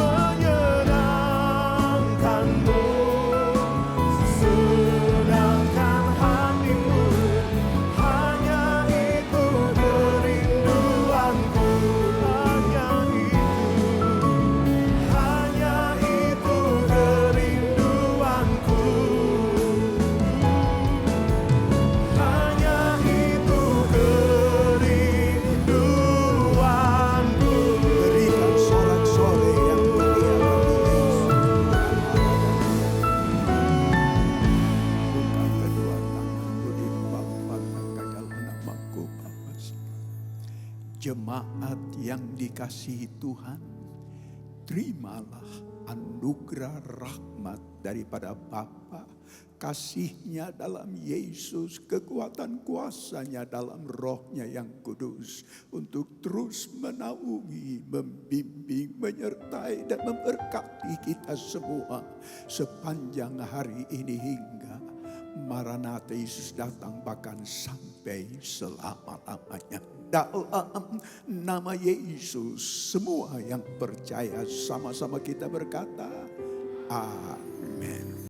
menyenangkanmu, senangkan hatimu. Hanya itu kerinduanku, hanya itu kerinduanku, hanya itu kerinduanku. Berikan sorak-sorai yang mulia bagi Yesus. Buka kedua tanganku di bawah dalam namaku Bapa. Jemaat yang dikasihi Tuhan, terimalah anugerah rahmat daripada Bapa, kasih-Nya dalam Yesus, kekuatan kuasa-Nya dalam Roh-Nya yang kudus, untuk terus menaungi, membimbing, menyertai dan memberkati kita semua sepanjang hari ini hingga Maranatha Yesus datang, bahkan sampai selama-lamanya. Dalam nama Yesus, semua yang percaya sama-sama kita berkata, Amin.